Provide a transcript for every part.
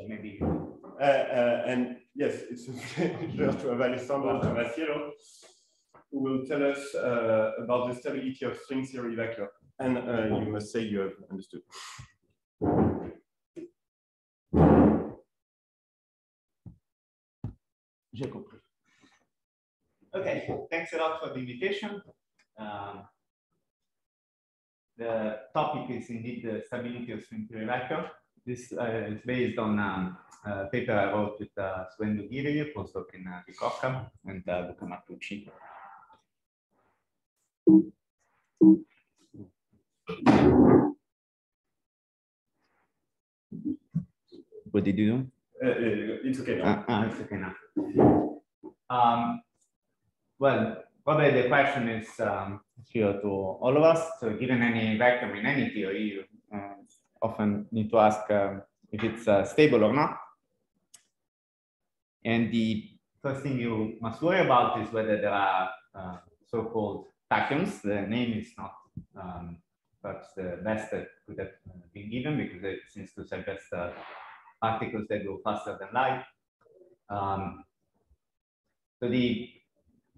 maybe. And yes, it's a pleasure to have Alessandro Tomasiello, who will tell us about the stability of string theory Vacua. And you must say you have understood. J'ai compris. Okay, thanks a lot for the invitation. The topic is indeed the stability of string theory Vacua. This is based on a paper I wrote with Suendo Giri, postdoc in Vacua, and Luca Martucci. What did you do? It's okay now. It's okay now. Well, probably the question is here to all of us. So given any vacuum in any theory, you often need to ask if it's stable or not. And the first thing you must worry about is whether there are so-called tachyons. The name is not perhaps the best that could have been given, because it seems to suggest particles that go faster than light.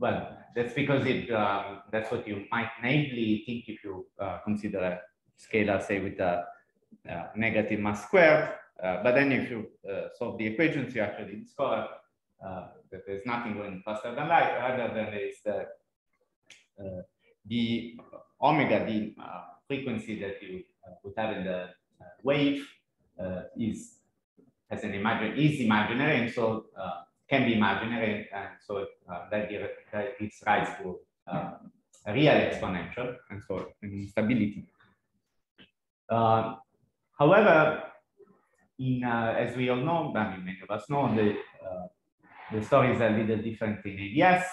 Well, that's because that's what you might naively think if you consider a scalar, say, with a negative mass squared. But then if you solve the equations, you actually discover that there's nothing going faster than light, rather than there is the omega, the frequency that you would have in the wave is imaginary, and so can be imaginary, and so that gives rise to a real exponential, and so an instability. However, as we all know, I mean, many of us know, the story is a little different in ADS.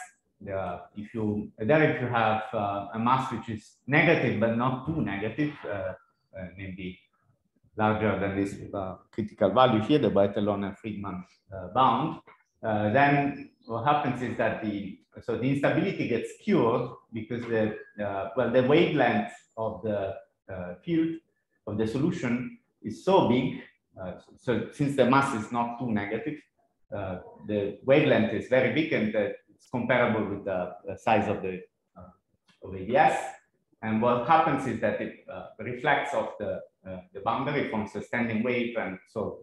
If you have a mass which is negative but not too negative, maybe larger than this critical value here, the Barthelon and Friedman bound, then what happens is that the instability gets cured because the wavelength of the field of the solution is so big. So since the mass is not too negative, the wavelength is very big, and it's comparable with the size of the of ADS. And what happens is that it reflects off the boundary, forms a standing wave, and so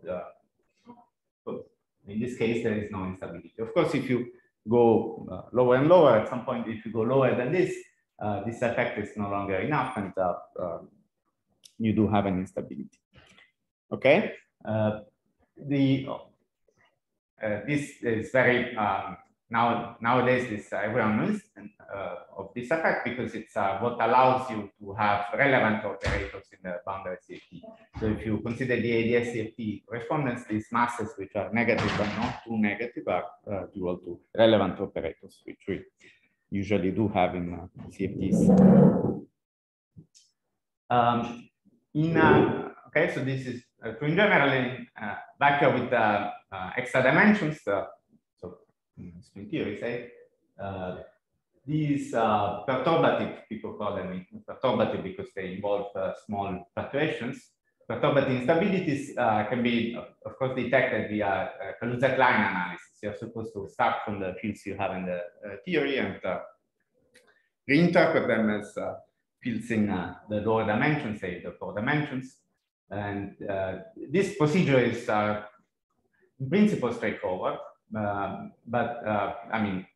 in this case there is no instability. Of course, if you go lower and lower, at some point, if you go lower than this, this effect is no longer enough, and you do have an instability. Okay, this is very nowadays everyone knows of this effect, because it's what allows you to have relevant operators in the boundary CFT. So if you consider the ADS CFT correspondence, these masses which are negative but not too negative are dual to relevant operators, which we usually do have in CFTs. Okay, so this is true in general in Vacua with extra dimensions. So string theory, say, these perturbative, people call them perturbative because they involve small fluctuations. Perturbative instabilities can be, of course, detected via Kaluza-Klein analysis. You're supposed to start from the fields you have in the theory and reinterpret them as fields in the lower dimensions, say the 4 dimensions. And this procedure is in principle straightforward, but I mean,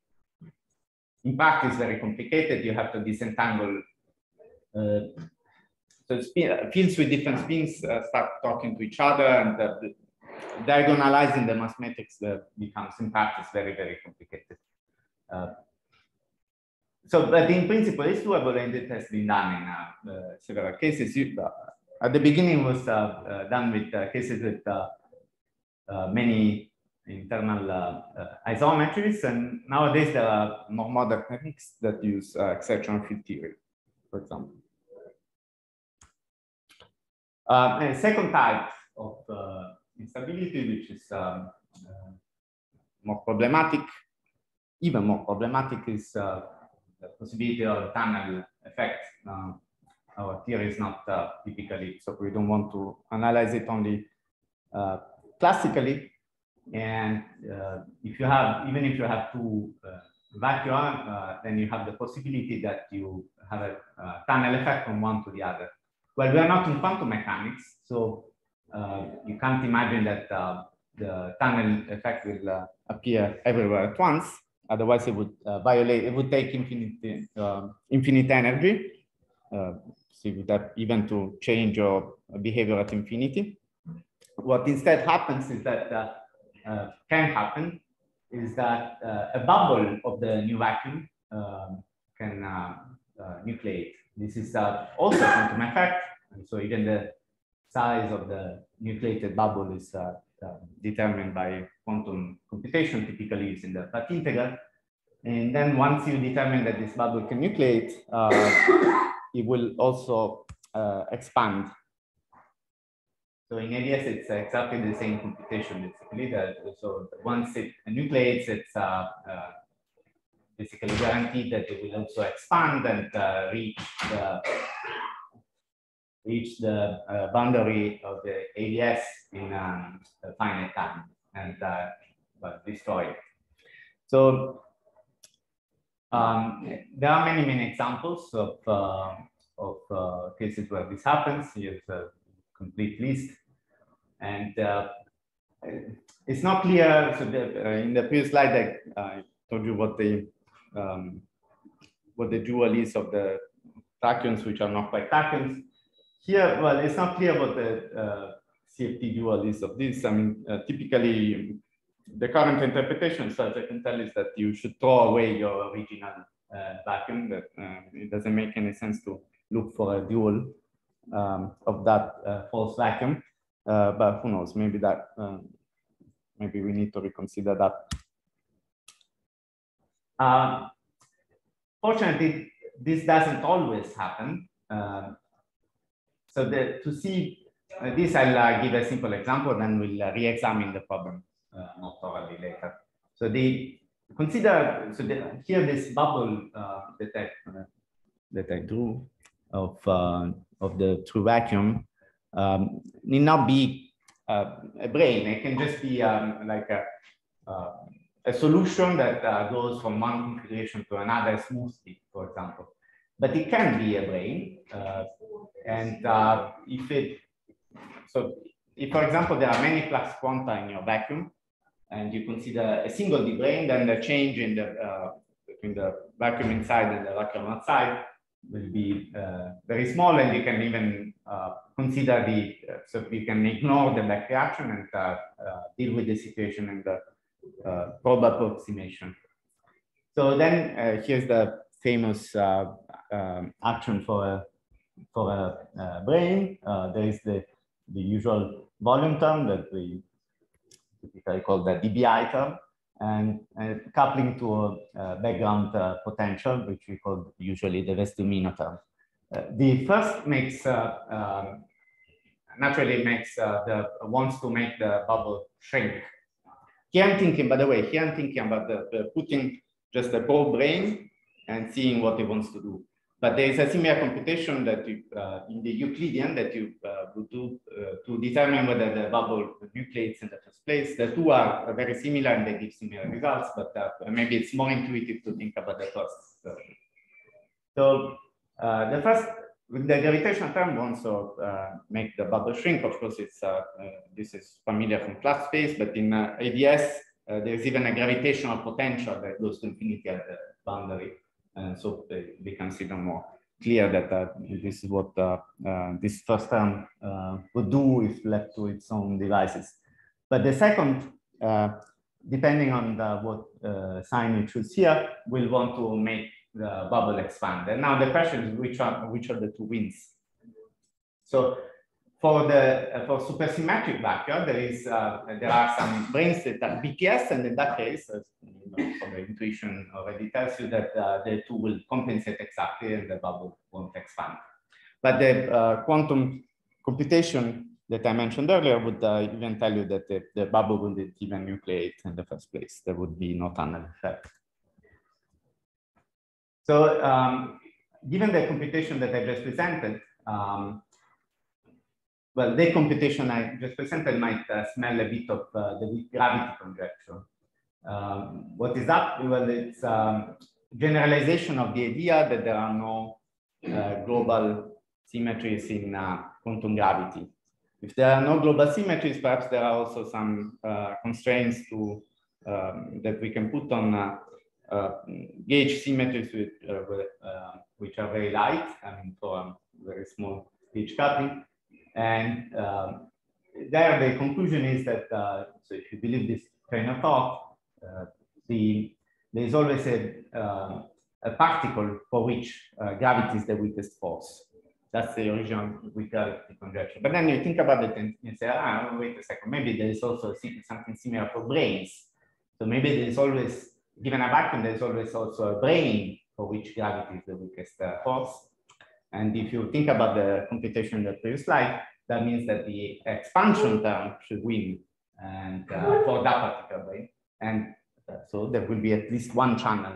in practice very complicated. You have to disentangle so fields with different spins start talking to each other, and diagonalizing the mass matrix becomes in practice very, very complicated. But in principle, it's doable, and it has been done in several cases. At the beginning, it was done with cases with many internal isometries, and nowadays there are more modern techniques that use exceptional field theory, for example. And a second type of instability, which is more problematic, even more problematic, is the possibility of tunnel effect. Our theory is not typically, so we don't want to analyze it only classically. And if you have, even if you have two vacua, then you have the possibility that you have a tunnel effect from one to the other. Well, we are not in quantum mechanics, so you can't imagine that the tunnel effect will appear everywhere at once. Otherwise, it would violate, it would take infinite energy. So you would have even to change your behavior at infinity. What instead happens is that can happen is that a bubble of the new vacuum can nucleate. This is also a quantum effect, and so even the size of the nucleated bubble is determined by quantum computation, typically using the path integral. And then once you determine that this bubble can nucleate, it will also expand. So in ADS, it's exactly the same computation, basically. So once it nucleates, it's basically guaranteed that it will also expand and reach the boundary of the ADS in a finite time and destroy it. So there are many examples of cases where this happens. Here's a complete list, and it's not clear. So in the previous slide, I told you what the dual is of the tachyons, which are not quite tachyons. Here, well, it's not clear what the CFT dual is of this. I mean, typically, the current interpretation, as far as I can tell, is that you should throw away your original vacuum. That it doesn't make any sense to look for a dual of that false vacuum. But who knows? Maybe that maybe we need to reconsider that. Fortunately, this doesn't always happen. So to see this, I'll give a simple example, then we'll re-examine the problem more thoroughly later. So consider, so here this bubble that I drew of the true vacuum need not be a brane. It can just be like a solution that goes from one configuration to another smoothly, for example. But it can be a brane, and if, for example, there are many flux quanta in your vacuum, and you consider a single d brane, then the change in between the vacuum inside and the vacuum outside will be very small, and you can even consider so you can ignore the back reaction and deal with the situation in the probe approximation. So then here's the famous action for a brane. There is the usual volume term that we typically call the dBi term, and coupling to a background potential, which we call usually the Vestumino term. The first makes naturally wants to make the bubble shrink. Here I'm thinking, by the way, here I'm thinking about putting just a probe brane and seeing what it wants to do. But there is a similar computation that you, in the Euclidean that you would do to determine whether the bubble nucleates in the first place. The two are very similar and they give similar results, but maybe it's more intuitive to think about the first version. So the first, with the gravitational term, wants to make the bubble shrink. Of course, it's this is familiar from flux space, but in ADS, there's even a gravitational potential that goes to infinity at the boundary. And so it becomes even more clear that this is what this first term would do if left to its own devices. But the second, depending on what sign you choose here, will want to make the bubble expand. And now the question is which are the two wins. So for supersymmetric vacua, there are some branes that are BPS, and in that case, as you know, from the intuition already tells you that the two will compensate exactly and the bubble won't expand. But the quantum computation that I mentioned earlier would even tell you that the bubble wouldn't even nucleate in the first place. There would be no tunnel effect. So given the computation that I just presented, well, the computation I just presented might smell a bit of the weak gravity conjecture. What is that? Well, it's generalization of the idea that there are no global symmetries in quantum gravity. If there are no global symmetries, perhaps there are also some constraints to that we can put on gauge symmetries with, which are very light, I mean, for very small gauge coupling. And there, the conclusion is that, so if you believe this train of thought, there is always a particle for which gravity is the weakest force. That's the original weak gravity conjecture. But then you think about it and you say, wait a second, maybe there is also something similar for brains. So maybe there is always, given a vacuum, there is always also a brain for which gravity is the weakest force. And if you think about the computation in the previous slide, that means that the expansion term should win, and for that particular brain. And so there will be at least one channel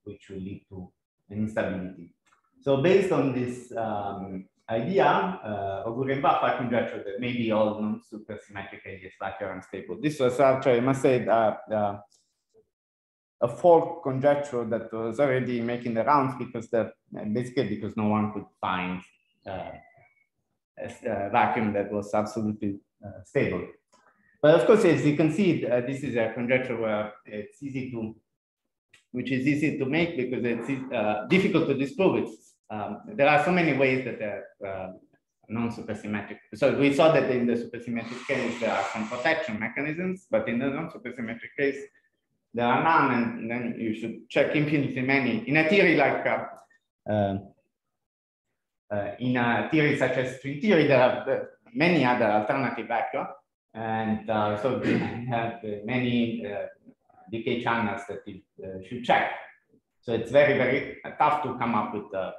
which will lead to an instability. So based on this idea, Oguri and Vacua conjecture that maybe all non-supersymmetric ADS vacuum are unstable. This was actually, I must say, a fork conjecture that was already making the rounds because basically because no one could find a vacuum that was absolutely stable. But of course, as you can see, this is a conjecture where it's easy to, which is easy to make because it's difficult to disprove it. There are so many ways that they're non-supersymmetric. So we saw that in the supersymmetric case, there are some protection mechanisms, but in the non-supersymmetric case, there are none, and then you should check infinitely many. In a theory like, in a theory such as string theory, there are many other alternative vectors, and so we have many decay channels that you should check. So it's very, very tough to come up with a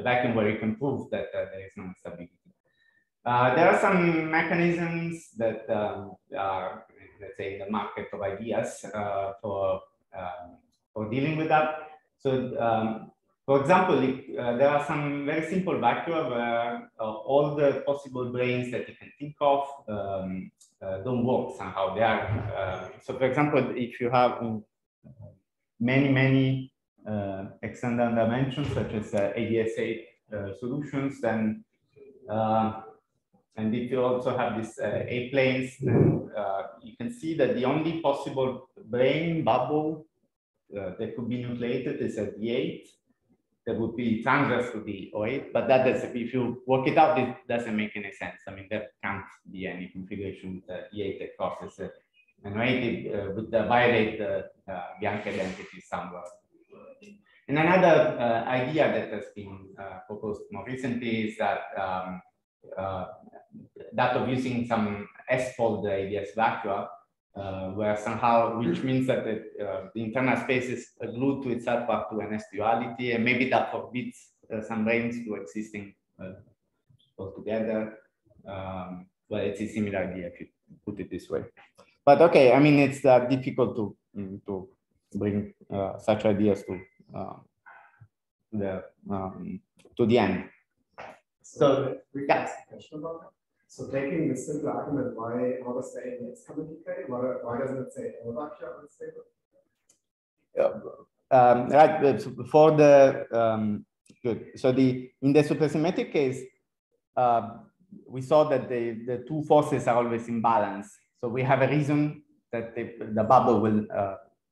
vacuum where you can prove that there is no instability. There are some mechanisms that are, let's say, in the market of ideas for dealing with that. So, for example, there are some very simple vectors where all the possible branes that you can think of don't work somehow. They are, so for example, if you have many extended dimensions, such as ADS8 solutions, then and if you also have these A-planes, then you can see that the only possible brane bubble that could be nucleated is at D8. That would be transverse to the O8, but that does, if you work it out, it doesn't make any sense. I mean, there can't be any configuration with the E8 that crosses an O8. It would violate the Bianchi identity somewhere. And another idea that has been proposed more recently is that that of using some S-fold ADS vacua, where somehow, which means that the internal space is glued to itself up to an S-duality, and maybe that forbids some branes to existing altogether. Well, it's a similar idea if you put it this way. But okay, I mean, it's difficult to bring such ideas to the end. So we can ask a question about that. So taking this simple argument, how does the ADS come into play? Why doesn't it say all vector unstable? Right, for the good. So in the supersymmetric case, we saw that the two forces are always in balance. So we have a reason that the bubble will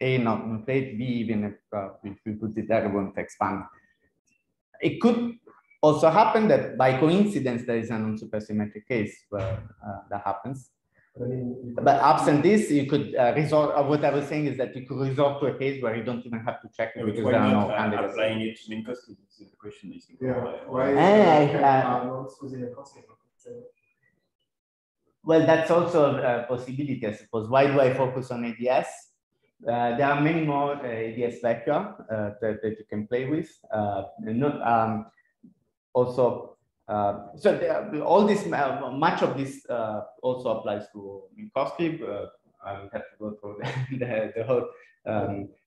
A not nucleate, B even if we put it there, it won't expand. It could also happen that by coincidence there is a non-supersymmetric case where that happens. But absent this, you could resort. What I was saying is that you could resort to a case where you don't even have to check it because there are no candidates. Applying it to Minkowski, this is the question. Well, that's also a possibility, I suppose. Why do I focus on ADS? There are many more ADS vector that you can play with. Also, so all this, much of this also applies to Minkowski. I would have to go through the whole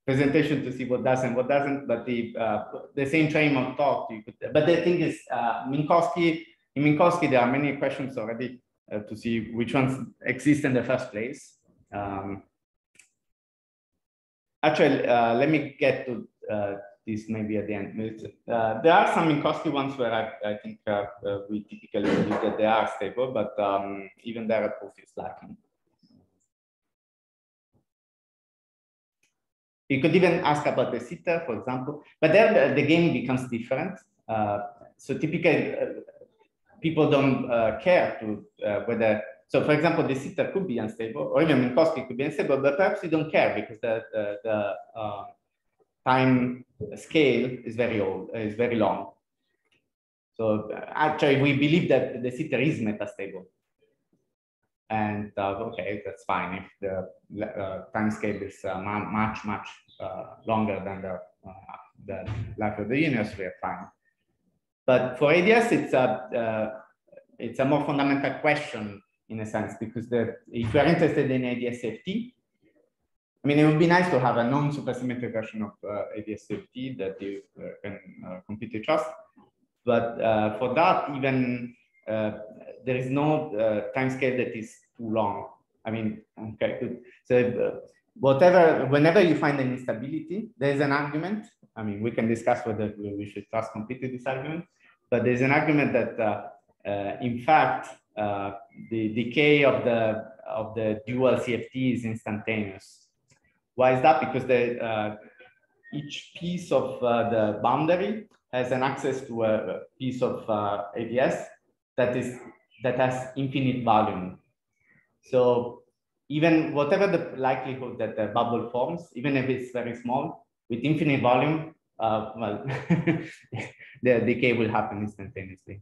presentation to see what does and what doesn't. But the same train of thought you could. But the thing is, Minkowski. In Minkowski, there are many questions already to see which ones exist in the first place. Actually, let me get to this maybe at the end. There are some Minkowski ones where I think we typically believe that they are stable, but even there, proof is lacking. You could even ask about the sitter, for example, but there the game becomes different. So typically, people don't care to whether. So, for example, the sitter could be unstable, or even Minkowski could be unstable, but perhaps you don't care because the time scale is very old, is very long. So actually, we believe that the sitter is metastable. And okay, that's fine if the time scale is much longer than the life of the universe. We are fine. But for ADS, it's a more fundamental question in a sense, because if you are interested in ADS safety, I mean, it would be nice to have a non-supersymmetric version of ADS safety that you can completely trust. But for that, even there is no time scale that is too long. I mean, okay, good. So whenever you find an instability, there's an argument. I mean, we can discuss whether we should trust completely this argument, but there's an argument that in fact, the decay of the dual CFT is instantaneous. Why is that? Because each piece of the boundary has an access to a piece of ADS that has infinite volume. So even whatever the likelihood that the bubble forms, even if it's very small, with infinite volume, well, the decay will happen instantaneously.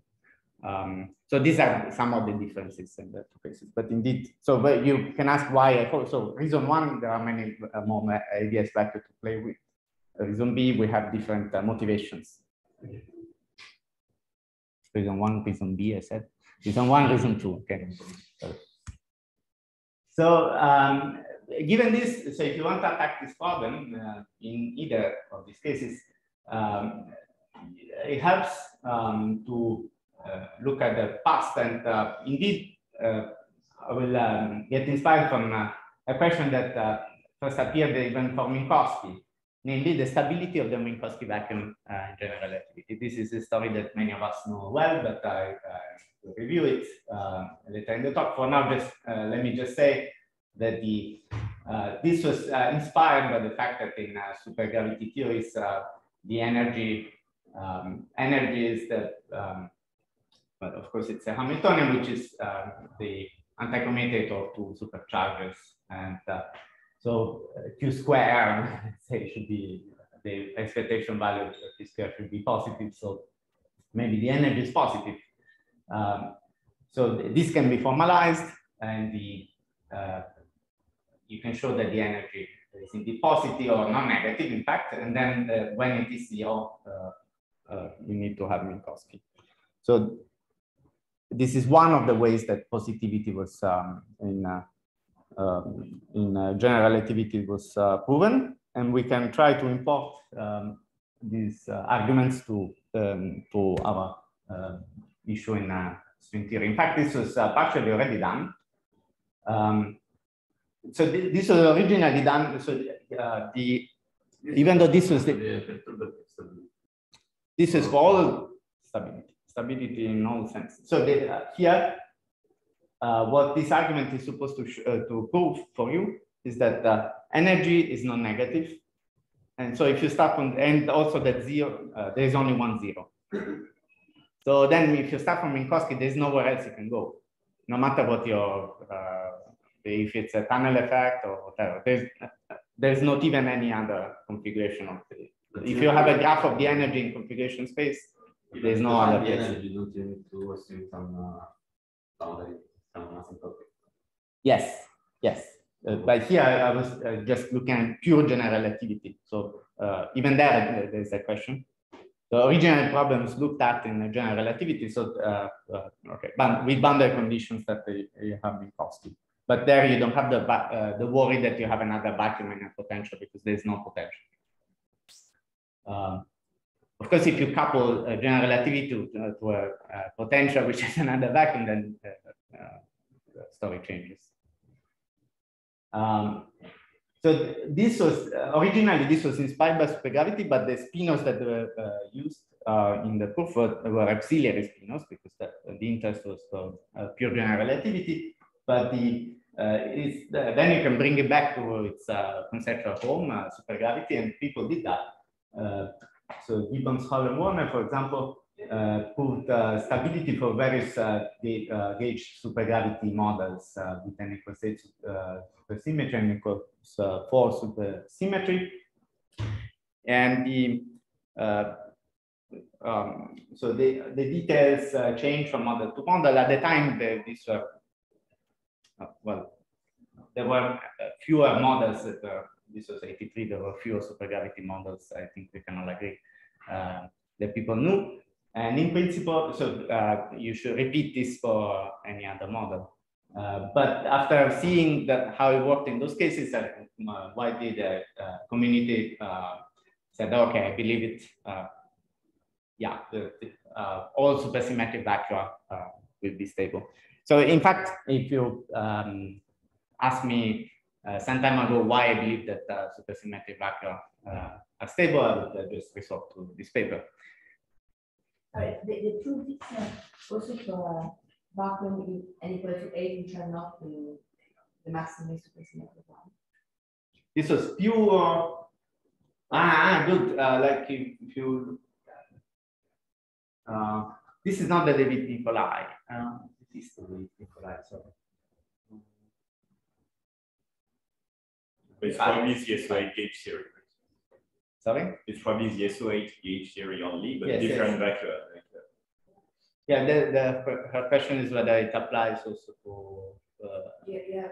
So these are some of the differences in the two cases. But indeed, so but you can ask why. So reason one, there are many more ADS vectors to play with. Reason B, we have different motivations. Reason one, reason B, I said. Reason one, reason two. Okay. So given this, so if you want to attack this problem in either of these cases, it helps to look at the past, and indeed, I will get inspired from a question that first appeared even for Minkowski, namely the stability of the Minkowski vacuum in general relativity. This is a story that many of us know well, but I will review it later in the talk. For now, just let me just say that this was inspired by the fact that in supergravity theories, the energy is the but of course, it's a Hamiltonian, which is the anticommutator of two supercharges. And so Q squared, say, should be the expectation value of Q squared should be positive. So maybe the energy is positive. So this can be formalized, and you can show that the energy is indeed positive or non-negative, in fact. And then when it is zero, you need to have Minkowski. So this is one of the ways that positivity was in general relativity was proven, and we can try to import these arguments to our issue in string theory. In fact, this was partially already done. So this was originally done. So even though this was this is for all stability in all senses. So here, what this argument is supposed to prove for you is that energy is non-negative, and so if you start from, and also that zero, there is only one zero. So then, if you start from Minkowski, there's nowhere else you can go, no matter what your if it's a tunnel effect or whatever. There's not even any other configuration of the. If you have a graph of the energy in configuration space, there's no other place. Energy, don't you need to assume some boundary, some asymptotic? Yes, yes. But here I was just looking at pure general relativity. So even there's a question. The original problems looked at in general relativity. So okay, but with boundary conditions that you have Minkowski. But there you don't have the worry that you have another vacuum in a potential because there's no potential. Of course, if you couple general relativity to a potential which is another vacuum, then the story changes. So this was originally this was inspired by supergravity, but the spinos that were used in the proof were auxiliary spinos because the interest was for pure general relativity. But then you can bring it back to its conceptual home, supergravity, and people did that. So Gibbons, Hall, and Warner, for example, proved stability for various gauge supergravity models with n equals 8 supersymmetry and equals 4 supersymmetry. And so the details change from model to model. At the time, these were well, there were fewer models that this was 83. There were fewer supergravity models. I think we can all agree that people knew. And in principle, so you should repeat this for any other model. But after seeing how it worked in those cases, why did the community said, okay, I believe it. Yeah, all supersymmetric vacua will be stable. So in fact, if you ask me some time ago why I believe that supersymmetric vacua are stable, I would just resort to this paper. The proof is also for vacuum with n equal to 8, which are not the maximum supersymmetric one. This was pure. Good. Like if you. This is not the David Nicolai. It is the David Nicolai. Sorry. It's probably the SO8 gauge theory. Sorry? It's probably the SO8 gauge theory only, but yes, different yes. vacua. Yeah, her question is whether it applies also to. Yeah,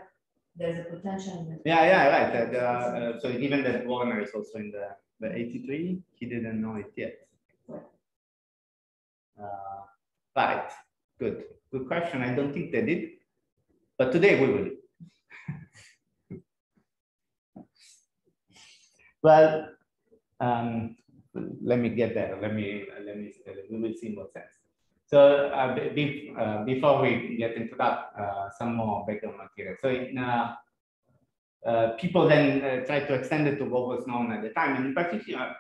there's a potential. Yeah, right. So given that Warner is also in the 83, he didn't know it yet. Right. Good question. I don't think they did, but today we will. Well, let me get there. Let me. We will see in what sense. So before we get into that, some more background material. So people then tried to extend it to what was known at the time, and in particular,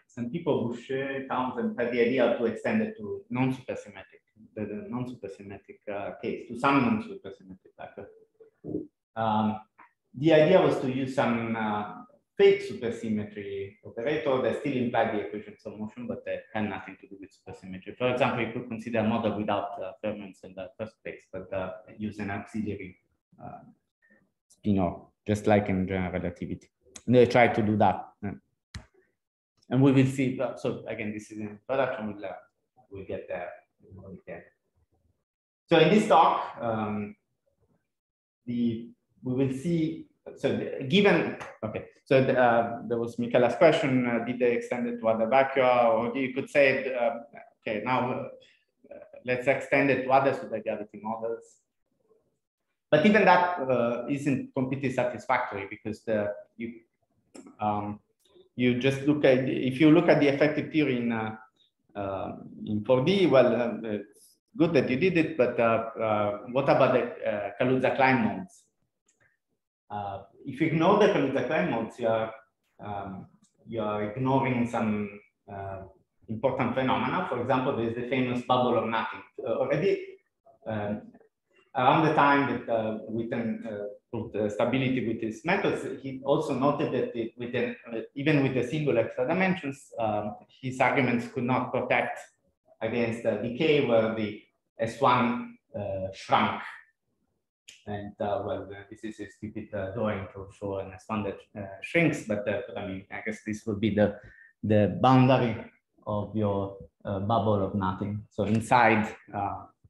some people, Boucher, Townsend, had the idea to extend it to non-supersymmetric, the non-supersymmetric case, to some non-supersymmetric factor. The idea was to use some fake supersymmetry operator that still implied the equations of motion, but that had nothing to do with supersymmetry. For example, you could consider a model without fermions in the first place, but use an auxiliary spinor, just like in general relativity. And they tried to do that. And we will see. So again, this is an introduction. We'll get there in more detail. So in this talk, we will see. So given so there was Michela's question: did they extend it to other vacua, or you could say, okay, now let's extend it to other supergravity models. But even that isn't completely satisfactory because you just look at, if you look at the effective theory in 4D, well, it's good that you did it, but what about the Kaluza-Klein modes? If you ignore the Kaluza-Klein modes, you are ignoring some important phenomena. For example, there's the famous bubble of nothing. Already around the time that Witten proved stability with his methods, he also noted that even with the single extra dimensions, his arguments could not protect against decay where the S1 shrunk. And well, this is a stupid drawing to show an S1 that shrinks, but I mean, I guess this would be the boundary of your bubble of nothing. So inside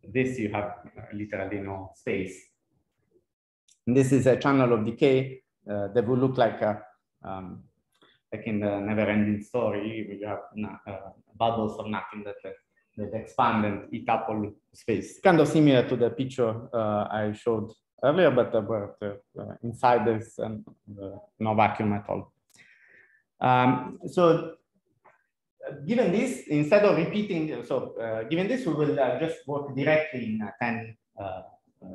this, you have literally no space. And this is a channel of decay that will look like in the never-ending story. We have bubbles of nothing that that expand the tuple space. Kind of similar to the picture I showed earlier, but inside there's no vacuum at all. So given this, instead of repeating, given this, we will just work directly in 10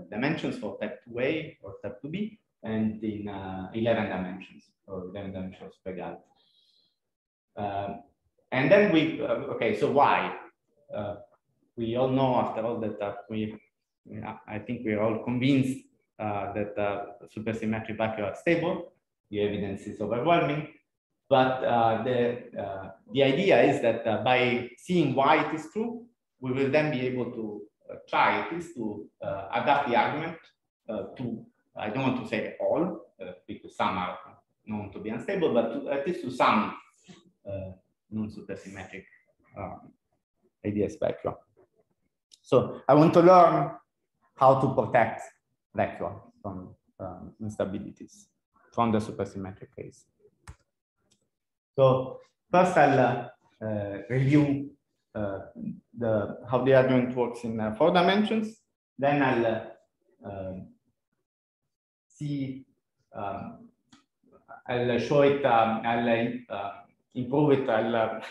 dimensions for step 2a or step 2b, and in 11 dimensions, or 11 dimensions per galaxy. And then we, okay, so why? We all know, after all, that I think we're all convinced that supersymmetric vacua are stable. The evidence is overwhelming. But the idea is that by seeing why it is true, we will then be able to try at least to adapt the argument to, I don't want to say all, because some are known to be unstable, but at least to some non-supersymmetric ADS vacua. So I want to learn how to protect vacua from instabilities from the supersymmetric case. So first I'll review how the argument works in 4 dimensions. Then I'll I'll show it, I'll improve it, I'll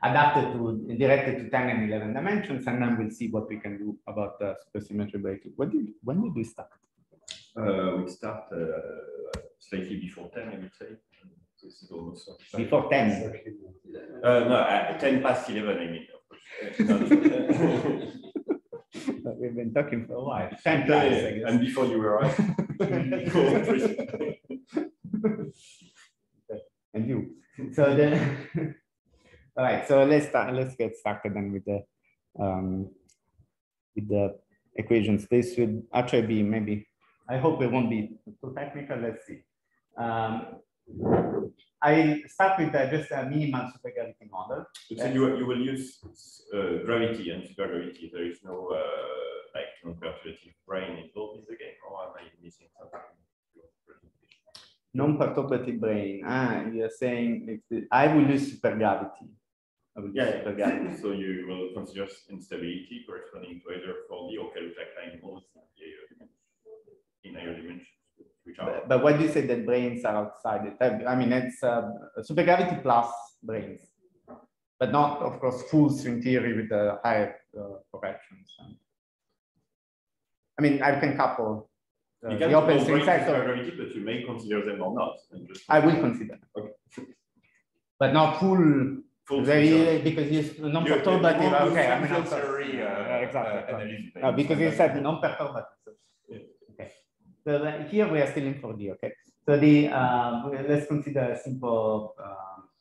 adapt it to, direct it to 10 and 11 dimensions, and then we'll see what we can do about the supersymmetry breaking. When did we start? We start slightly before 10, I would say. This is almost before 10. No, 10 past 11, I mean, of course. We've been talking for a while. 10 plus, I guess. And before you were right. And you. So all right. So let's get started then with the equations. This would actually be maybe. I hope it won't be too technical. Let's see. I start with just a minimal supergravity model. So you will use gravity and supergravity. There is no like non-perturbative brane involved in the game, or am I missing something? Non-perturbative brane. You're saying I will use supergravity. Supergravity. So you will consider instability corresponding to either 4D or Kaluta-Klein modes in higher dimensions. But why do you say that branes are outside it? I mean, it's supergravity plus branes, but not, of course, full string theory with the higher corrections. I mean, I can couple the open string size. Supergravity, but you may consider them or not. I will consider. Okay. But not full because it's non-perturbative. Okay, I mean, theory, exactly. Because you said non-perturbative. Okay. So here we are still in 4D. Okay. So let's consider a simple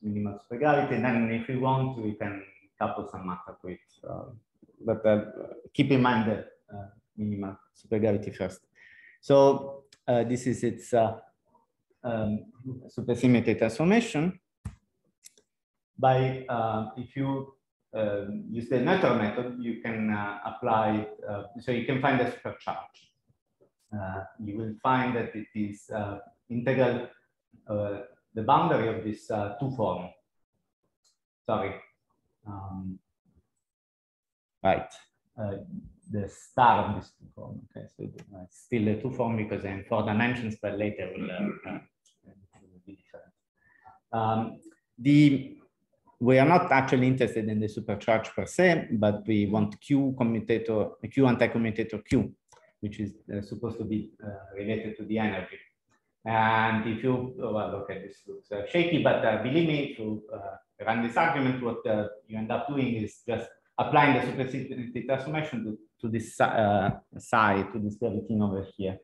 minimal supergravity. And then, if we want, we can couple some matter to it. But keep in mind the minimal supergravity first. So this is its supersymmetry transformation. By if you use the neutral method, you can apply. So you can find a supercharge. You will find that it is integral. The boundary of this two-form. Sorry. Right. The star of this two-form. Okay, so it's still a two-form because in 4 dimensions, but later will be different. We are not actually interested in the supercharge per se, but we want Q anti-commutator Q, which is supposed to be related to the energy. And if you, well, okay, this looks shaky, but believe me, if you run this argument, what you end up doing is just applying the supersymmetry transformation to this side, to this routine over here.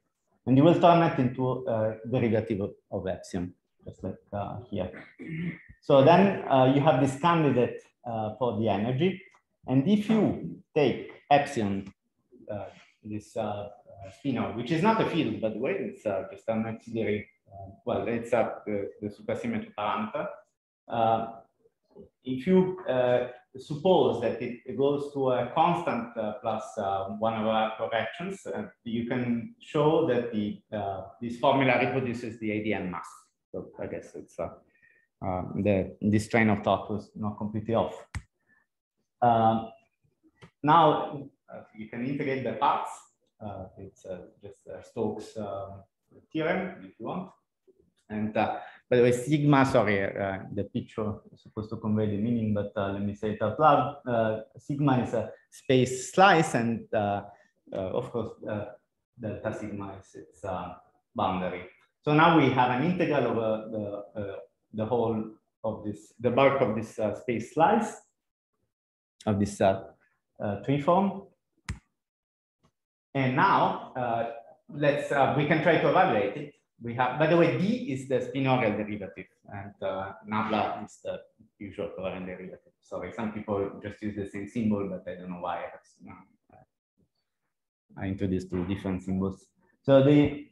And you will turn it into a derivative of epsilon, just like here. So then you have this candidate for the energy. And if you take epsilon, this spinor, which is not a field, by the way, it's just an auxiliary, well, it's the supersymmetry parameter. If you suppose that it goes to a constant plus 1 over corrections, you can show that this formula reproduces the ADN mass. So I guess it's this train of thought was not completely off. now you can integrate the parts. It's just Stokes' theorem if you want. And by the way, sigma, sorry, the picture is supposed to convey the meaning, but let me say it out loud. Sigma is a space slice, and of course, delta sigma is its boundary. So now we have an integral over the whole of this, the bulk of this space slice of this tree form. And now we can try to evaluate it. We have, by the way, D is the spinorial derivative, and nabla is the usual covariant derivative. Sorry, some people just use the same symbol, but I don't know why I introduced two different symbols. So the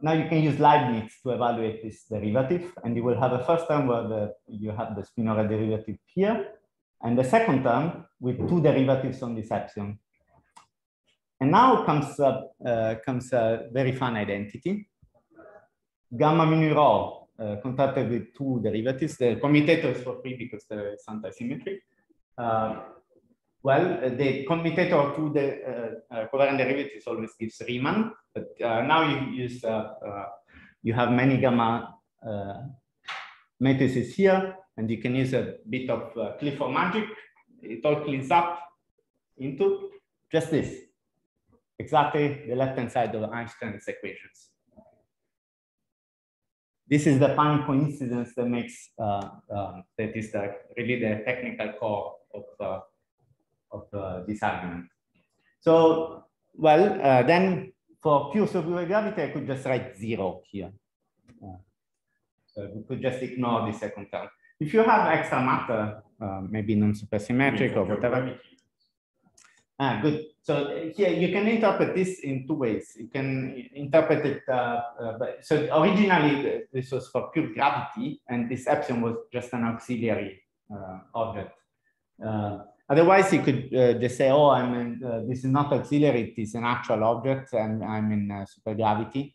now you can use Leibniz to evaluate this derivative, and you will have a first term where you have the spinorial derivative here, and the second term with two derivatives on this epsilon. And now comes a very fun identity. Gamma mu rho contracted with two derivatives. The commutator is for free because it's anti-symmetric. Well, the commutator of two covariant derivatives always gives Riemann, but now you have many gamma matrices here, and you can use a bit of Clifford magic. It all cleans up into just this. Exactly the left-hand side of Einstein's equations. This is the fine coincidence that makes that is really the technical core of this argument. So, well, then for pure supergravity, I could just write 0 here. So we could just ignore the second term. If you have extra matter, maybe non-supersymmetric or whatever. Good. So here you can interpret this in two ways. You can interpret it. So originally this was for pure gravity, and this epsilon was just an auxiliary object. Otherwise, you could just say, "Oh, this is not auxiliary; it is an actual object, and I'm in supergravity."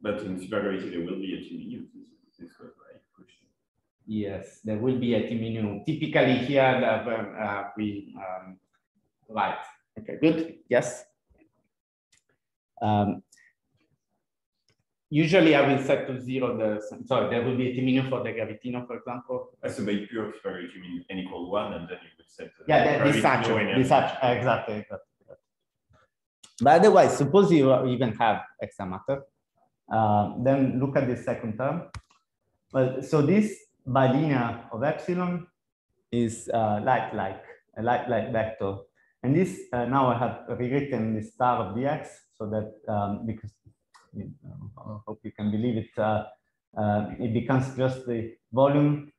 But in supergravity, there will be a TMU. This was right. Yes, there will be a TMU. Typically here, right. Okay, good. Yes. Usually, I will set to 0 sorry, there will be a TMU for the gravitino, for example. So by pure supergravity, you mean n equal 1, and then you would set. Exactly. But otherwise, suppose you even have extra matter. Then look at the second term. Well, so this bilinear of epsilon is a light-like vector. And this, now I have rewritten the star of dx, so that because I hope you can believe it, it becomes just the volume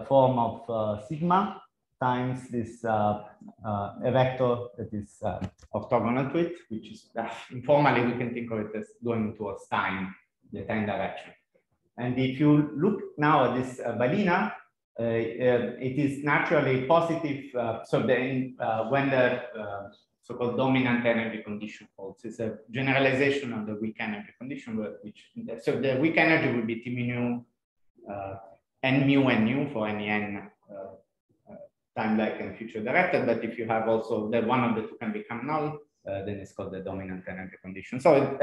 form of sigma times this a vector that is orthogonal to it, which is informally we can think of it as going towards time, the time direction. And if you look now at this bilinear, it is naturally positive. So then when the so-called dominant energy condition holds, it's a generalization of the weak energy condition, so the weak energy will be T mu n mu n nu for any n time-like and future directed. But if you have also that one of the two can become null, then it's called the dominant energy condition. So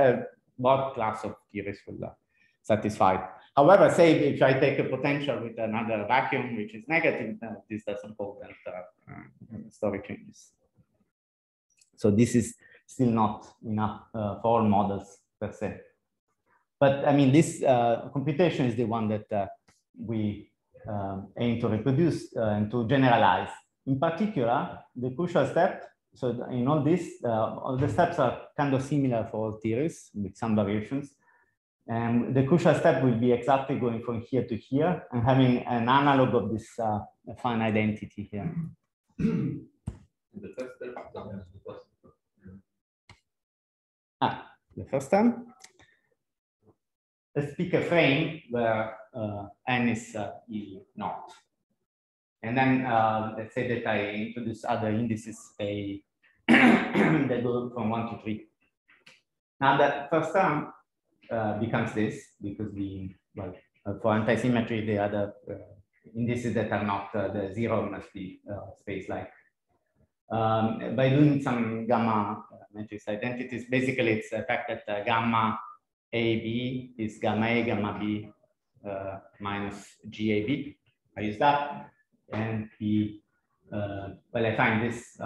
both class of theories will satisfy. However, say if I take a potential with another vacuum which is negative, this doesn't hold, and story changes. So this is still not enough for all models per se. But I mean, this computation is the one that we aim to reproduce and to generalize. In particular, the crucial step, so in all this, all the steps are kind of similar for all theories with some variations. And the crucial step will be exactly going from here to here and having an analog of this fine identity here. The first term. Let's pick a frame where n is E naught. And then let's say that I introduce other indices A that go from 1 to 3. Now that first term becomes this because the, well, for anti-symmetry, the other indices that are not the zero must be space-like. By doing some gamma matrix identities, basically it's the fact that gamma AB is gamma A, gamma B minus GAB. I use that, and well, I find this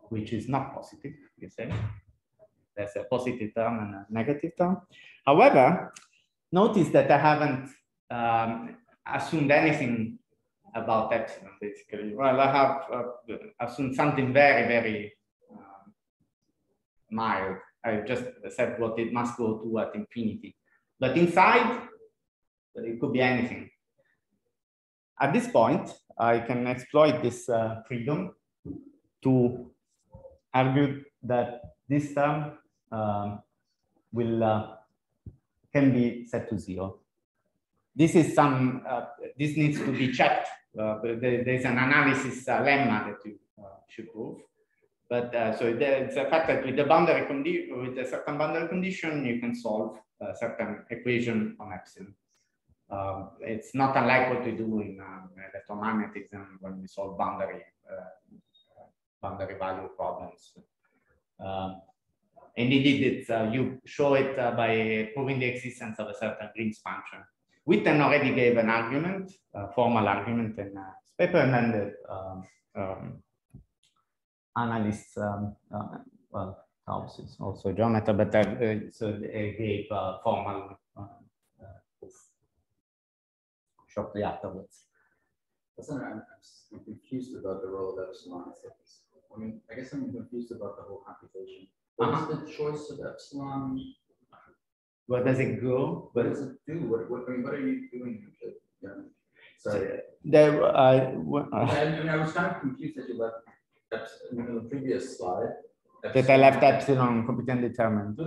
which is not positive, you say. There's a positive term and a negative term. However, notice that I haven't assumed anything about epsilon, basically. Well, I have assumed something very, very mild. I just said what it must go to at infinity. But inside, it could be anything. At this point, I can exploit this freedom to argue that this term can be set to zero. This is some. This needs to be checked. There's an analysis lemma that you should prove. But so it's a fact that with the boundary condition, with a certain boundary condition, you can solve a certain equation on epsilon. It's not unlike what we do in electromagnetism when we solve boundary value problems. And indeed, it's, you show it by proving the existence of a certain Green's function. Witten already gave an argument, a formal argument in his paper, and then the analysts, well, Hobbes is also a geometer, but so they gave formal proof shortly afterwards. I'm confused about the role of epsilon. I mean, I guess I'm confused about the whole computation. What is the choice of epsilon? Where does it go? What does it do? What are you doing? Yeah. Sorry. I was kind of confused that you left epsilon in the previous slide. That I left epsilon completely determined.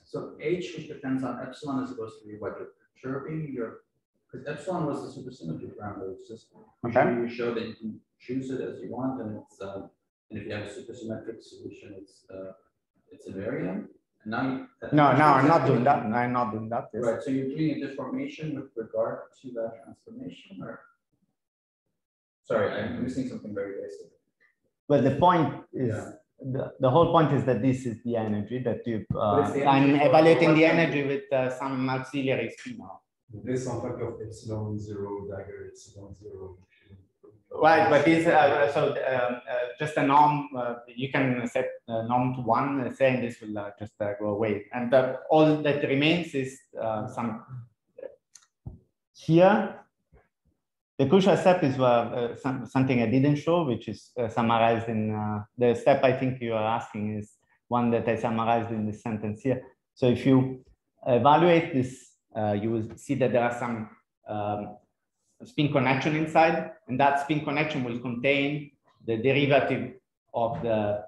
So H, which depends on epsilon, is supposed to be what you're perturbing your, because epsilon was the supersymmetry parameter. It's just you show that you can choose it as you want, and it's and if you have a supersymmetric solution, it's invariant. And now I'm not doing that. I'm not doing that. Yes. Right. So you're doing a deformation with regard to that transformation, or sorry, I'm missing something very basic. Well, the point is the whole point is that this is the energy that you. I'm evaluating the energy with some auxiliary schema. This on fact of epsilon 0 dagger epsilon 0. Right, but this just a norm. You can set norm to 1, saying this will just go away, and all that remains is some. Here, the crucial step is something I didn't show, which is summarized in the step I think you are asking is one that I summarized in this sentence here. So if you evaluate this, you will see that there are some spin connection inside, and that spin connection will contain the derivative of the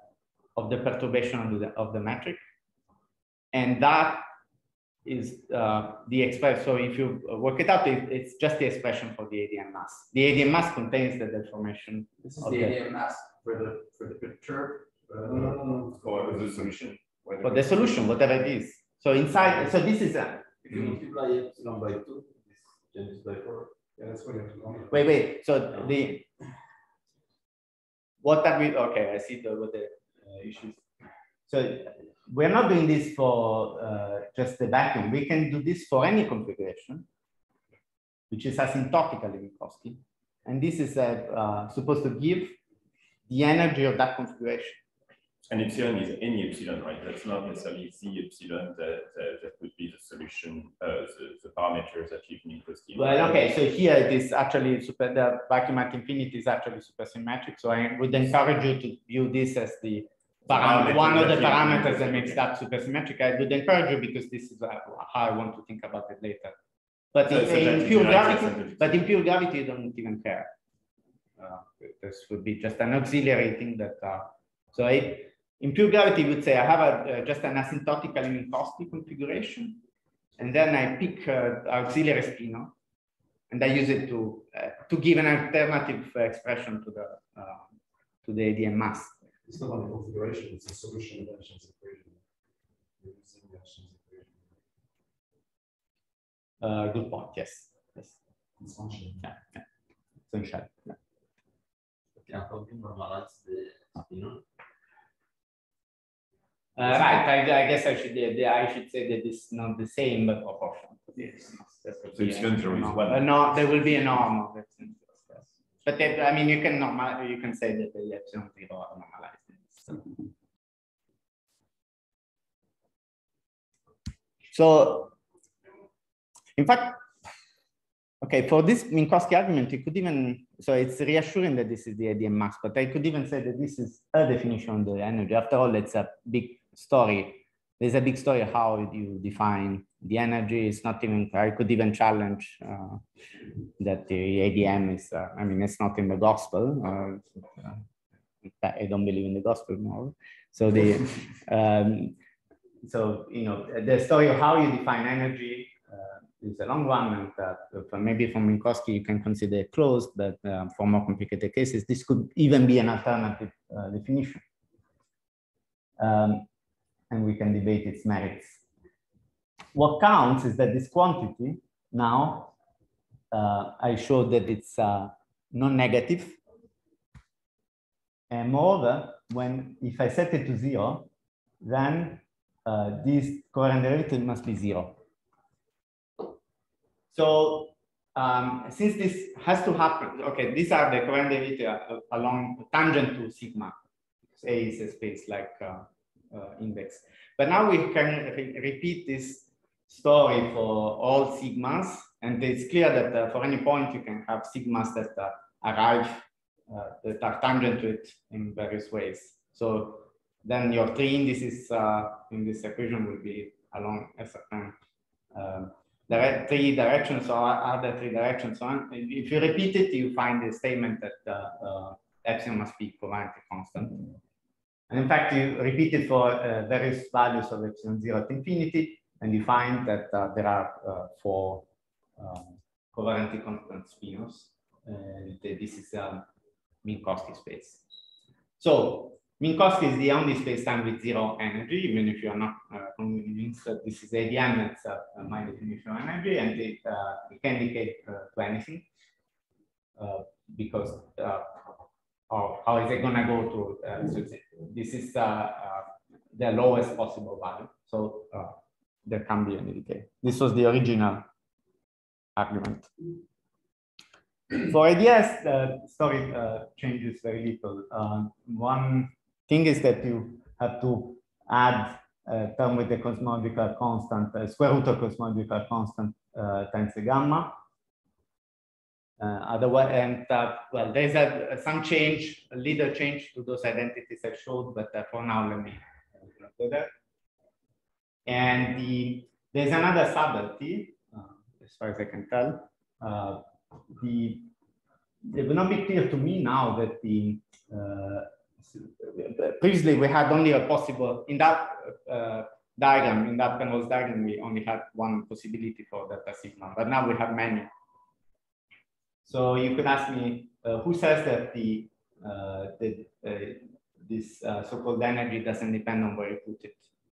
perturbation of the metric, and that is the expression. So if you work it out, it's just the expression for the ADM mass. The ADM mass contains the deformation. This is the ADM mass for the perturb. For the solution. For the solution, whatever it is. So inside, so this is a. If you multiply epsilon by 2, this changes by 4. Yeah, that's what you have to know. Wait. So what are we? Okay, I see what the issues. So we're not doing this for just the vacuum. We can do this for any configuration, which is asymptotically Minkowski, and this is supposed to give the energy of that configuration. And epsilon is any epsilon, right? That's not necessarily the epsilon that would be the solution, the parameters that you need to scheme. Well, okay, so here it is actually the vacuum at infinity is actually supersymmetric. So I would encourage you to view this as the parameter, one of the parameters that makes that supersymmetric. I would encourage you because this is how I want to think about it later. But in pure gravity, you don't even care. This would be just an auxiliary thing that. In pure gravity, we would say I have just an asymptotically Minkowski configuration, and then I pick auxiliary spinor, and I use it to give an alternative expression to the ADM mass. It's not a configuration; it's a solution of Einstein's equation. Good point. Yes. It's functional. Yeah, yeah. Essential. Yeah. Yeah, how do you normalize the spinor? Right, I guess I should say that it's not the same, but proportional. Yes. So it's going to be one. No, there will be a norm of it. But that, I mean, you can say that the epsilon 0 are normalized. So, in fact, okay, for this Minkowski argument, you could even, so it's reassuring that this is the ADM max, but I could even say that this is a definition of the energy. After all, it's a big story. There's a big story how you define the energy. It's not even, I could even challenge that the ADM is, I mean, it's not in the gospel. I don't believe in the gospel more. So the, so, you know, the story of how you define energy is a long one, and maybe from Minkowski you can consider it closed, but for more complicated cases, this could even be an alternative definition. And we can debate its merits. What counts is that this quantity, now, I showed that it's non-negative. And moreover, if I set it to 0, then this covariant derivative must be 0. So since this has to happen, okay, these are the covariant derivative along tangent to sigma. A is a space like index. But now we can repeat this story for all sigmas, and it's clear that for any point you can have sigmas that arrive that are tangent to it in various ways. So then your three indices in this equation will be along a certain three directions, or other three directions. So if you repeat it, you find the statement that epsilon must be covariantly constant. And in fact, you repeat it for various values of epsilon 0 at infinity, and you find that there are 4 covariantly constant spinors. This is Minkowski space. So Minkowski is the only space-time with 0 energy, even if you are not convinced that this is ADM, it's my definition of energy, and it can indicate to anything, because or how is it going to go to, so this is the lowest possible value. So there can be any decay. This was the original argument. For ideas, the story changes very little. One thing is that you have to add a term with the cosmological constant, square root of cosmological constant times the gamma. Otherwise, and well, there's some change, a little change to those identities I showed, but for now, let me do that. And there's another subtlety, as far as I can tell. It will not be clear to me now that previously we had only a possible, in that diagram, in that Penrose diagram, we only had one possibility for delta sigma, but now we have many. So you could ask me, who says that this so-called energy doesn't depend on where you put it?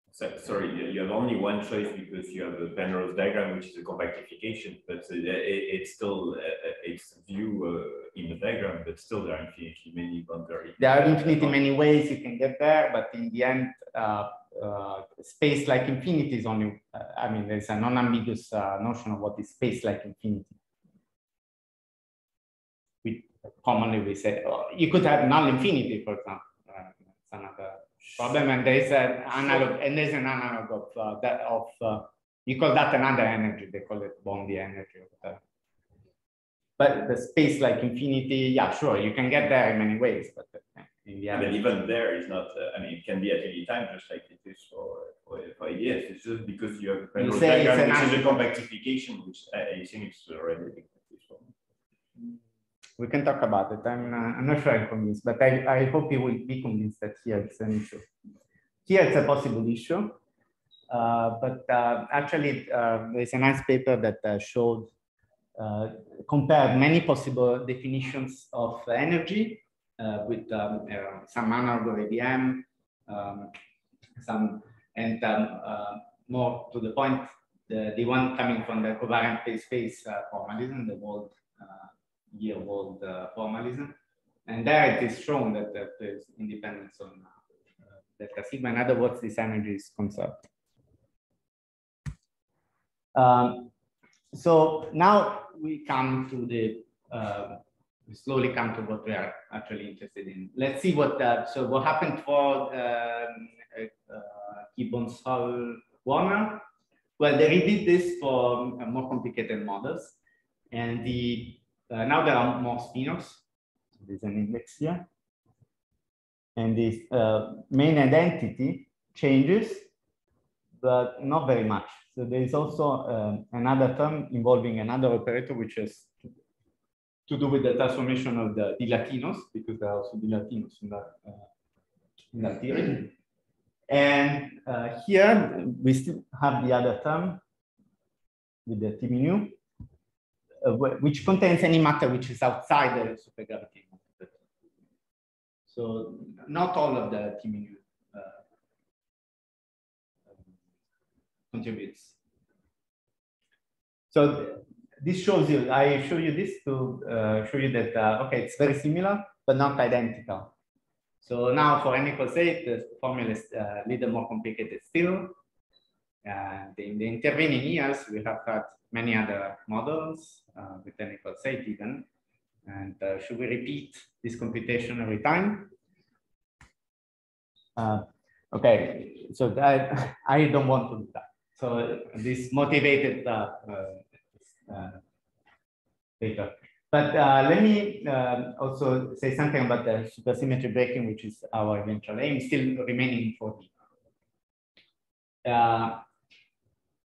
So, sorry, you have only one choice because you have a Penrose diagram, which is a compactification, but it's still it's view in the diagram, but still there are infinitely many boundary. There are infinitely many ways you can get there, but in the end, space like infinity is only, I mean, there's a non-ambiguous notion of what is space like infinity. Commonly we say, you could have null infinity, for example. It's another problem, and there's an analog, of that you call that another energy. They call it Bondi energy. But the space like infinity, yeah, sure, you can get there in many ways, but in the end, but even there is not. I mean, it can be at any time, just like it is for ideas. It's just because you have a Penrose diagram, which is a compactification, which I think it's already. We can talk about it. I'm not sure I'm convinced, but I hope you will be convinced that here it's an issue. Here it's a possible issue, but actually there's a nice paper that showed, compared many possible definitions of energy with some analog of ADM, more to the point, the one coming from the covariant phase space formalism, the Wald Wald formalism, and there it is shown that there is independence on delta sigma. In other words, this energy is conserved. So now we come to the we slowly come to what we are actually interested in. Let's see what so what happened for Gibbons-Hall-Warner. Well, they redid this for more complicated models, and now there are more spin-offs. So there's an index here, and this main identity changes, but not very much. So there is also another term involving another operator, which has to do with the transformation of the dilatinos, because there are also dilatinos in that theory. And here we still have the other term with the T mu, which contains any matter which is outside the supergravity. So not all of the T mu contributes. So this shows you, I show you this to show you that, okay, it's very similar, but not identical. So now for n equals 8, the formula is a little more complicated still. In the intervening years, we have had many other models with n equals 8 even. And should we repeat this computation every time? Okay, so that, I don't want to do that. So this motivated paper. But let me also say something about the supersymmetry breaking, which is our eventual aim, still remaining in 4D.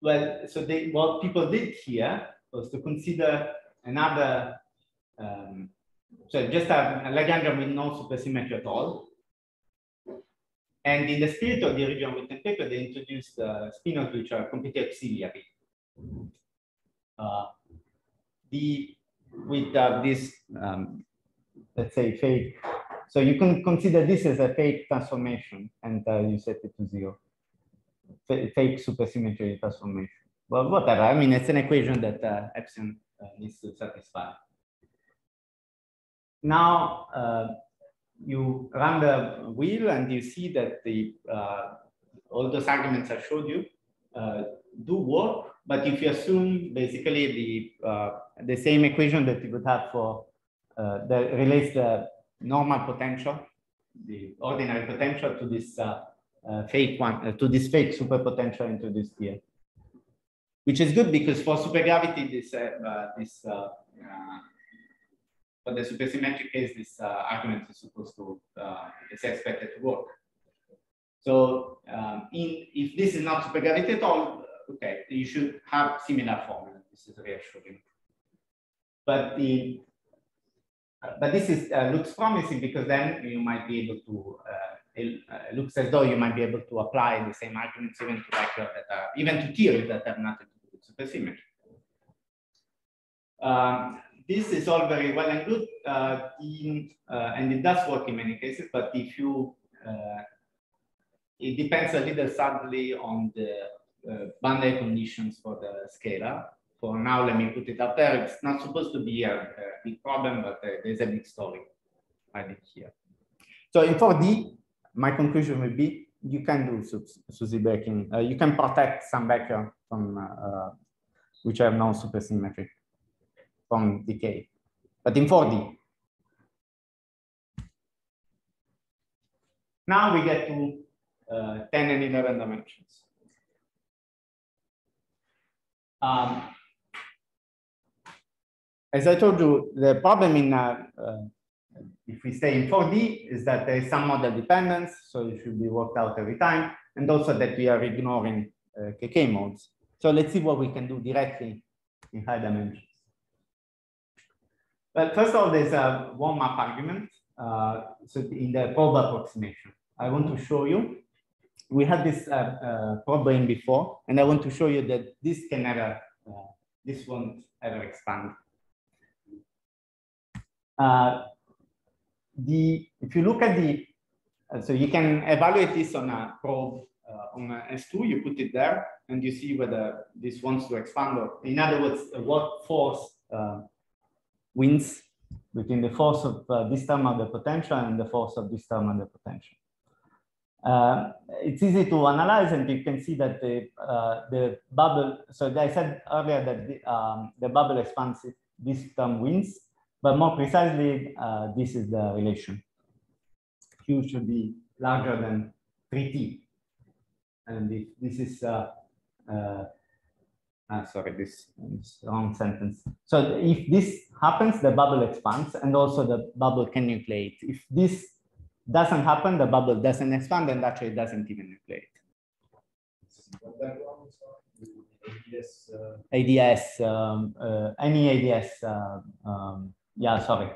Well, so what people did here was to consider another, so just a Lagrangian with no supersymmetry at all. And in the spirit of the original written paper, they introduced spin-offs which are completely auxiliary. With this, let's say, fake. So you can consider this as a fake transformation, and you set it to 0. Fake supersymmetry transformation. Well, whatever. I mean, it's an equation that epsilon needs to satisfy. Now, you run the wheel, and you see that all those arguments I showed you do work. But if you assume basically the same equation that you would have for that relates the normal potential, the ordinary potential, to this fake one, to this fake superpotential introduced here, which is good because for supergravity, for the supersymmetric case, this argument is supposed to is expected to work. So if this is not supergravity at all, okay, you should have similar formula. This is reassuring. But this is looks promising because then you might be able to. It looks as though you might be able to apply the same arguments even to vectors that are even to theories that have nothing to do with supersymmetry. This is all very well and good, and it does work in many cases. But if you, it depends a little sadly on the boundary conditions for the scalar. For now, let me put it up there. It's not supposed to be a big problem, but there's a big story I think here. So in 4D, my conclusion would be you can do SUSY breaking. You can protect some vector from which have no supersymmetry from decay, but in 4D. Now we get to 10 and 11 dimensions. As I told you, the problem in if we stay in 4D is that there is some model dependence, so it should be worked out every time, and also that we are ignoring KK modes. So let's see what we can do directly in high dimensions. Well, first of all, there's a warm-up argument. So in the probe approximation, I want to show you. We had this probe brain before, and I want to show you that this can never, this won't ever expand. If you look at the, so you can evaluate this on a probe on S2, you put it there, and you see whether this wants to expand, or in other words, what force wins between the force of this term of the potential and the force of this term of the potential. It's easy to analyze, and you can see that the bubble, so I said earlier that the bubble expands if this term wins, but more precisely, this is the relation. Q should be larger than 3t. And if this is, sorry, this is wrong sentence. So if this happens, the bubble expands, and also the bubble can nucleate. If this doesn't happen, the bubble doesn't expand, and actually it doesn't even nucleate. ADS, any ADS, yeah, sorry.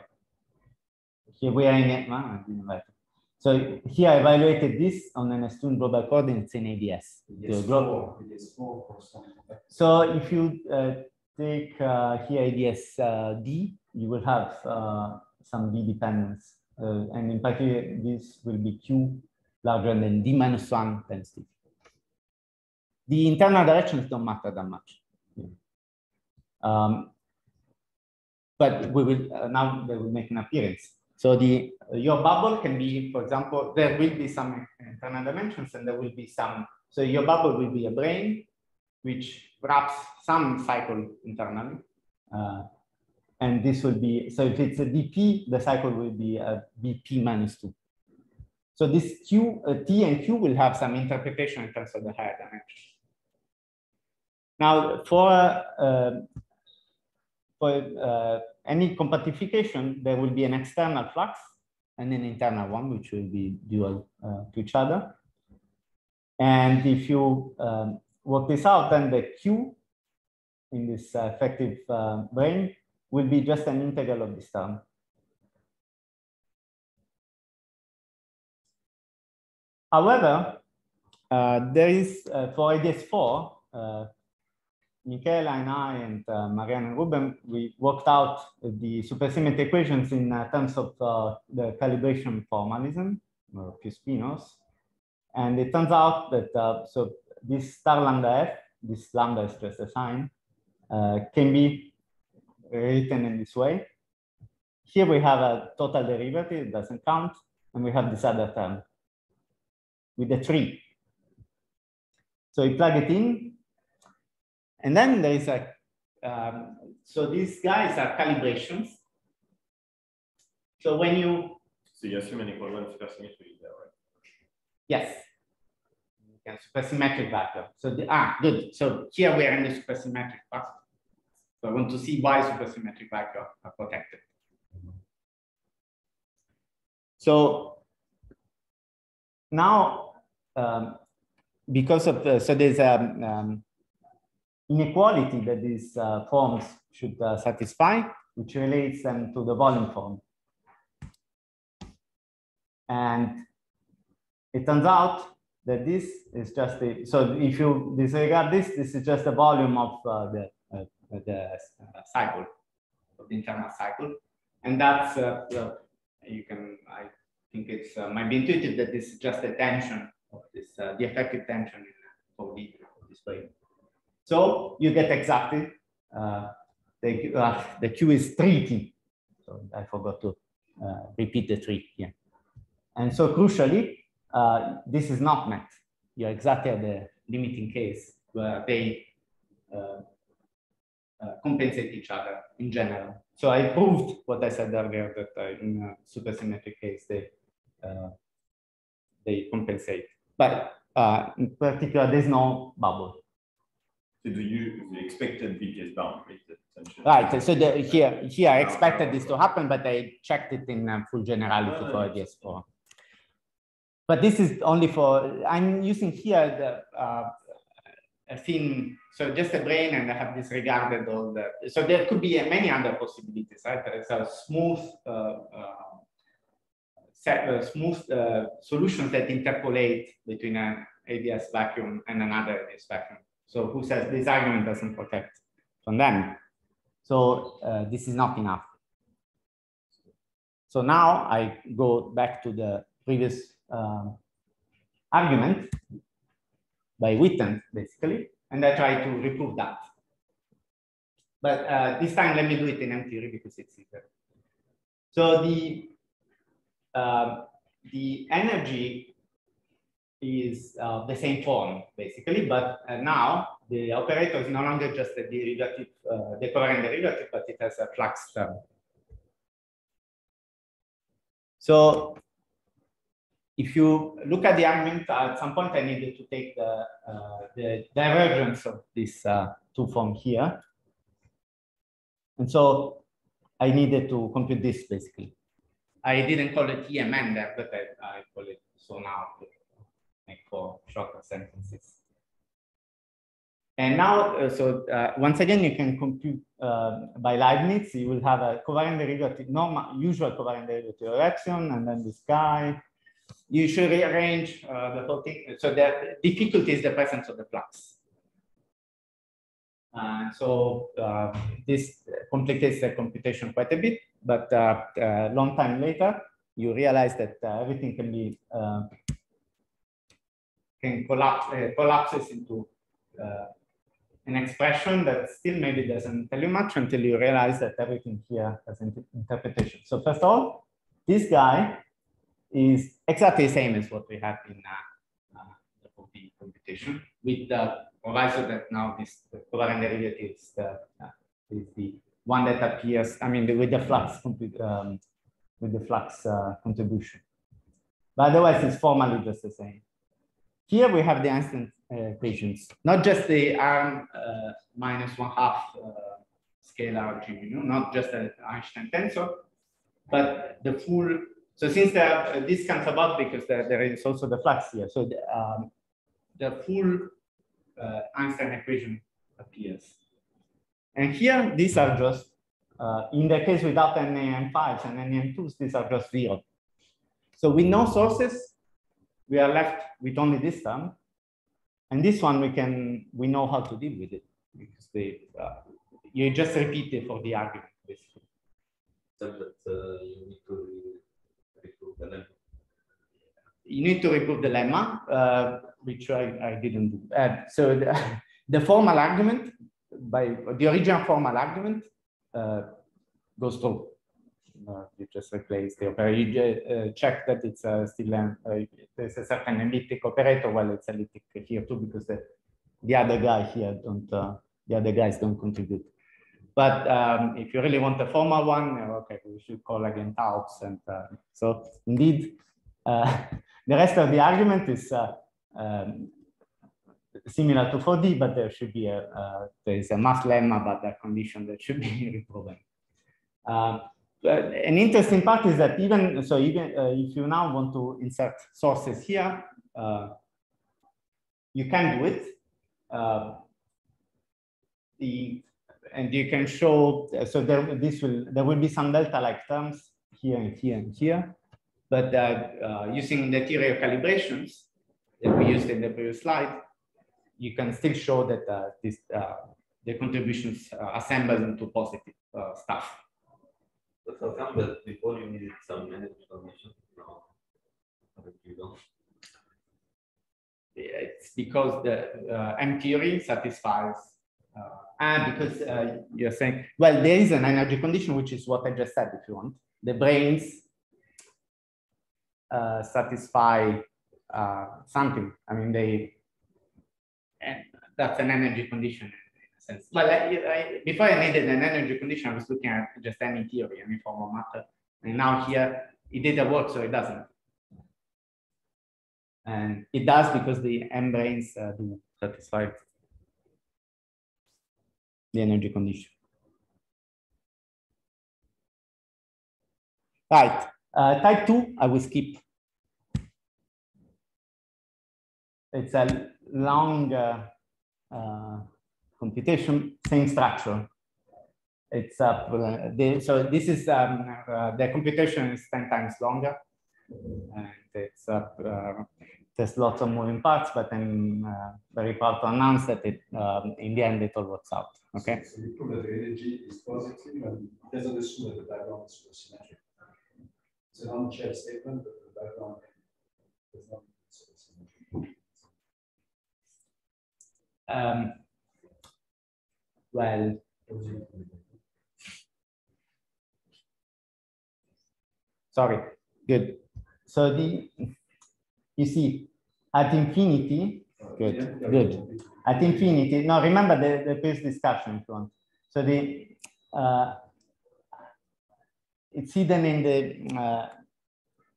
Here we are in it, I didn't write it. So here I evaluated this on an S2 global coordinates in ADS. So if you take here ADS D, you will have some D dependence. And in particular, this will be Q larger than D minus 1 times T. The internal directions don't matter that much. But we will now they will make an appearance. So your bubble can be, for example, there will be some internal dimensions, and there will be some. So your bubble will be a brane, which wraps some cycle internally, and this will be. So if it's a dp, the cycle will be a bp minus 2. So this q, t, and q will have some interpretation in terms of the higher dimension. Now, for any compactification, there will be an external flux and an internal one, which will be dual to each other. And if you work this out, then the Q in this effective brane will be just an integral of this term. However, there is, for ADS4, Michela and I and Marianne and Ruben, we worked out the supersymmetry equations in terms of the calibration formalism, or Q-spinos. And it turns out that so this star lambda f, this lambda is just a sign, can be written in this way. Here we have a total derivative, it doesn't count, and we have this other term with the 3. So you plug it in. And then there is a, so these guys are calibrations. So when you. So you assume an equal one supersymmetry there, right? Yes. Yeah, supersymmetric vacuum. So, good. So here we are in the supersymmetric part. So I want to see why supersymmetric vacuum are protected. So now, because of the, so there's a, inequality that these forms should satisfy, which relates them to the volume form. And it turns out that this is just a, so if you disregard this, this is just the volume of the cycle, of the internal cycle. And that's, you can, I think it's, might be intuitive that this is just a tension of this, the effective tension in 4D of this way. So you get exactly, the Q is 3T. So I forgot to repeat the 3 here. And so crucially, this is not met. You're exactly at the limiting case where they compensate each other in general. So I proved what I said earlier, that in a supersymmetric case, they compensate. But in particular, there's no bubble. So the expected BPS boundary. Right. So here I expected this to happen, but I checked it in full generality for ADS4. But this is only for, I'm using here the a thin, so just a brane, and I have disregarded all the, so there could be many other possibilities, right? There's a smooth, solutions that interpolate between an ADS vacuum and another ADS vacuum. So who says this argument doesn't protect from them? So this is not enough. So now I go back to the previous argument. by Witten, basically, and I try to reprove that. But this time, let me do it in M theory because it's easier. So the energy is the same form, basically, but now the operator is no longer just a derivative, the covariant derivative, but it has a flux term. So if you look at the argument, at some point I needed to take the divergence of these two forms here. And so I needed to compute this, basically. I didn't call it EMN there, but I call it so now to make for shorter sentences. And now, once again, you can compute by Leibniz. You will have a covariant derivative, normal, usual covariant derivative erection, and then this guy. You should rearrange the whole thing. So the difficulty is the presence of the flux. So this complicates the computation quite a bit, but a long time later, you realize that everything can be collapses into an expression that still maybe doesn't tell you much until you realize that everything here has interpretation. So first of all, this guy is exactly the same as what we have in the copy computation, with the proviso that now this covariant derivative is the one that appears, I mean, with the flux contribution. But otherwise, it's formally just the same. Here we have the Einstein equations, not just the arm minus 1/2 scalar G, not just the Einstein tensor, but the full. So since this comes about because there is also the flux here, so the full Einstein equation appears. And here, these are just, in the case without NAM5s and NAM2s, these are just 0. So with no sources, we are left with only this term. And this one, we know how to deal with it because you just repeat it for the argument, basically. So that you need to reprove the lemma. You need to reprove the lemma, which I didn't do. So the formal argument, by the original formal argument, goes through. You just replace the operator. You check that it's still there's a certain elliptic operator. Well, it's elliptic here too because the other guy here don't. The other guys don't contribute. But if you really want a formal one, okay, we should call again taubes. And so indeed, the rest of the argument is similar to 4D, but there should be there is a mass lemma about that condition that should be reproven. An interesting part is that even if you now want to insert sources here, you can do it. And you can show, so there will be some delta-like terms here and here and here, but using the theory of calibrations that we used in the previous slide, you can still show that the contributions assemble into positive stuff. But how come that before you needed some energy information? No, you don't. It's because the M theory satisfies. Because you're saying, well, there is an energy condition, which is what I just said, if you want. The branes satisfy something. I mean, that's an energy condition in a sense. Well, before I needed an energy condition, I was looking at just any theory, any form of matter. And now here, it didn't work, so it doesn't. And it does because the M branes do satisfy the energy condition. Right, type 2, I will skip. It's a long computation, same structure. It's so this is the computation is 10 times longer, and it's there's lots of moving parts, but I'm very proud to announce that in the end it all works out. Okay. So you prove that the energy is positive and it doesn't assume that the background is supersymmetric. It's an on-chain statement, but the background is not supersymmetric. well, sorry, good. So you see, at infinity, good. At infinity, now remember the previous discussion if you want. So it's hidden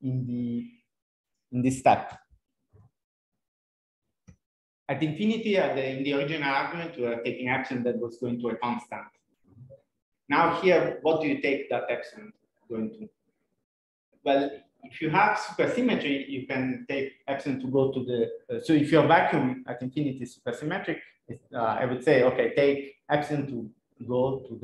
in this step. At infinity, in the original argument, we were taking epsilon that was going to a constant. Now here, what do you take that epsilon going to? Well, if you have supersymmetry, you can take epsilon to go to the, so if your vacuum at infinity is supersymmetric, I would say, okay, take epsilon to go to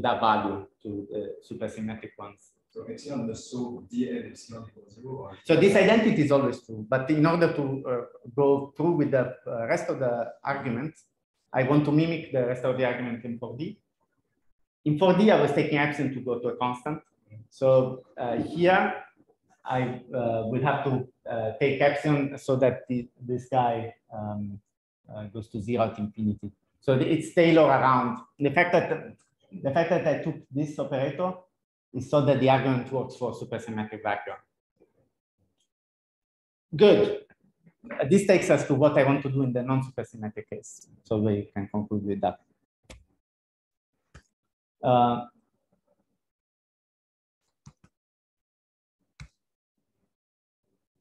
that value, to the supersymmetric ones. So epsilon is so dn epsilon equals 0? Or... So this identity is always true, but in order to go through with the rest of the arguments, I want to mimic the rest of the argument in 4D. In 4D, I was taking epsilon to go to a constant. So here, I will have to take epsilon so that this guy goes to 0 at infinity. So it's tailored around the fact that I took this operator is so that the argument works for supersymmetric vacuum. Good. This takes us to what I want to do in the non-supersymmetric case. So we can conclude with that.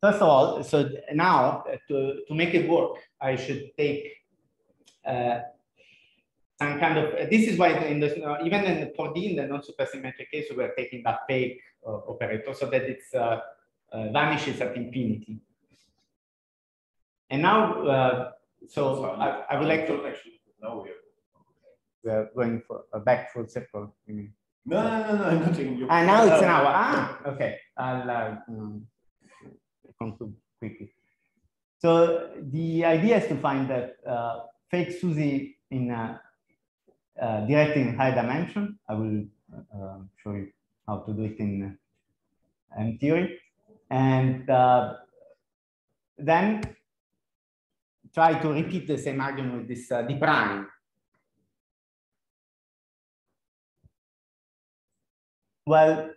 First of all, so now to make it work, I should take some kind of, this is why in even in the 4D, in the non-supersymmetric case, we're taking that fake operator so that it vanishes at infinity. And now, so I would like to, actually, now we're going for a back full circle. You mean? No, I'm not taking you. Now it's an hour. Okay, I'll conclude quickly. So the idea is to find that fake SUSY in directly in high dimension. I will show you how to do it in M theory, and then try to repeat the same argument with this D prime. Well,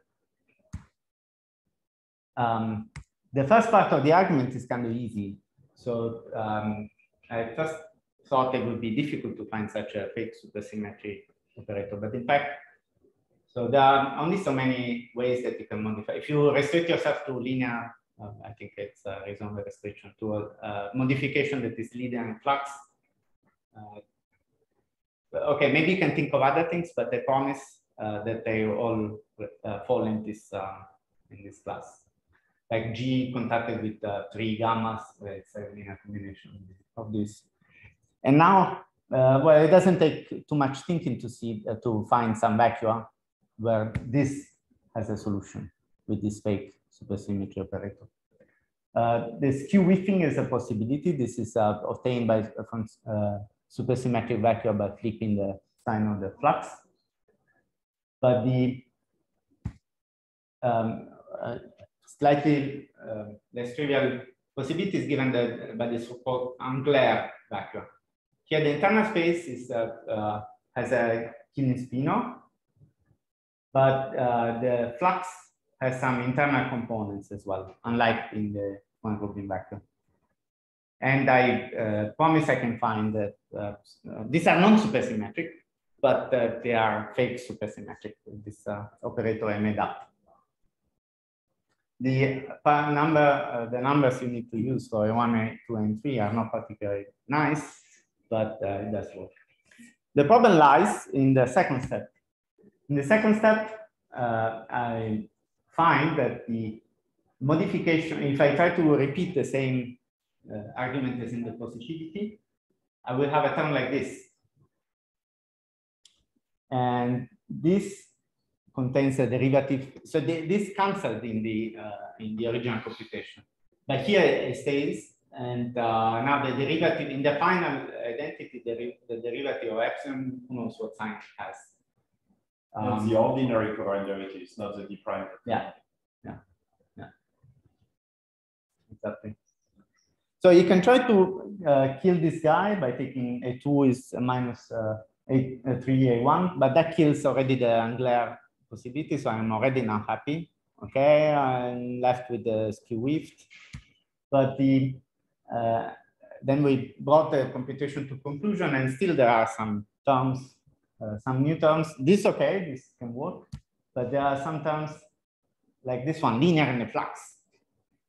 the first part of the argument is kind of easy. So I first thought it would be difficult to find such a fake supersymmetry operator, but in fact, so there are only so many ways that you can modify. If you restrict yourself to linear, I think it's a reasonable restriction to a modification that is linear in flux. Okay, maybe you can think of other things, but I promise that they all fall in this class. Like G contacted with 3 gammas, it's a linear combination of this. And now, well, it doesn't take too much thinking to see to find some vacua where this has a solution with this fake supersymmetry operator. The skew-whiffing is a possibility. This is obtained by supersymmetric vacua by flipping the sign of the flux. But the slightly less trivial possibility is given by the so-called Englert vacua. Here, the internal space is has a Killing spino, but the flux has some internal components as well, unlike in the one-Rubin vector. And I promise I can find that these are non-supersymmetric, but they are fake supersymmetric with this operator I made up. The numbers you need to use for 1, 2, and 3 are not particularly nice, but it does work. The problem lies in the second step. In the second step, I find that the modification, if I try to repeat the same argument as in the positivity, I will have a term like this. And this contains a derivative. So this cancelled in the original computation. But here it stays. And now the derivative, in the final identity, the derivative of epsilon, who knows what sign it has. It's the ordinary covariant derivative, it's not the D prime. Yeah. Exactly. So you can try to kill this guy by taking A2 is minus 3A1, but that kills already the Englert possibility, so I'm already now happy. Okay, I'm left with the skew-whiffed, but the then we brought the computation to conclusion, and still there are some terms, some new terms. This okay, this can work, but there are some terms like this one, linear in the flux.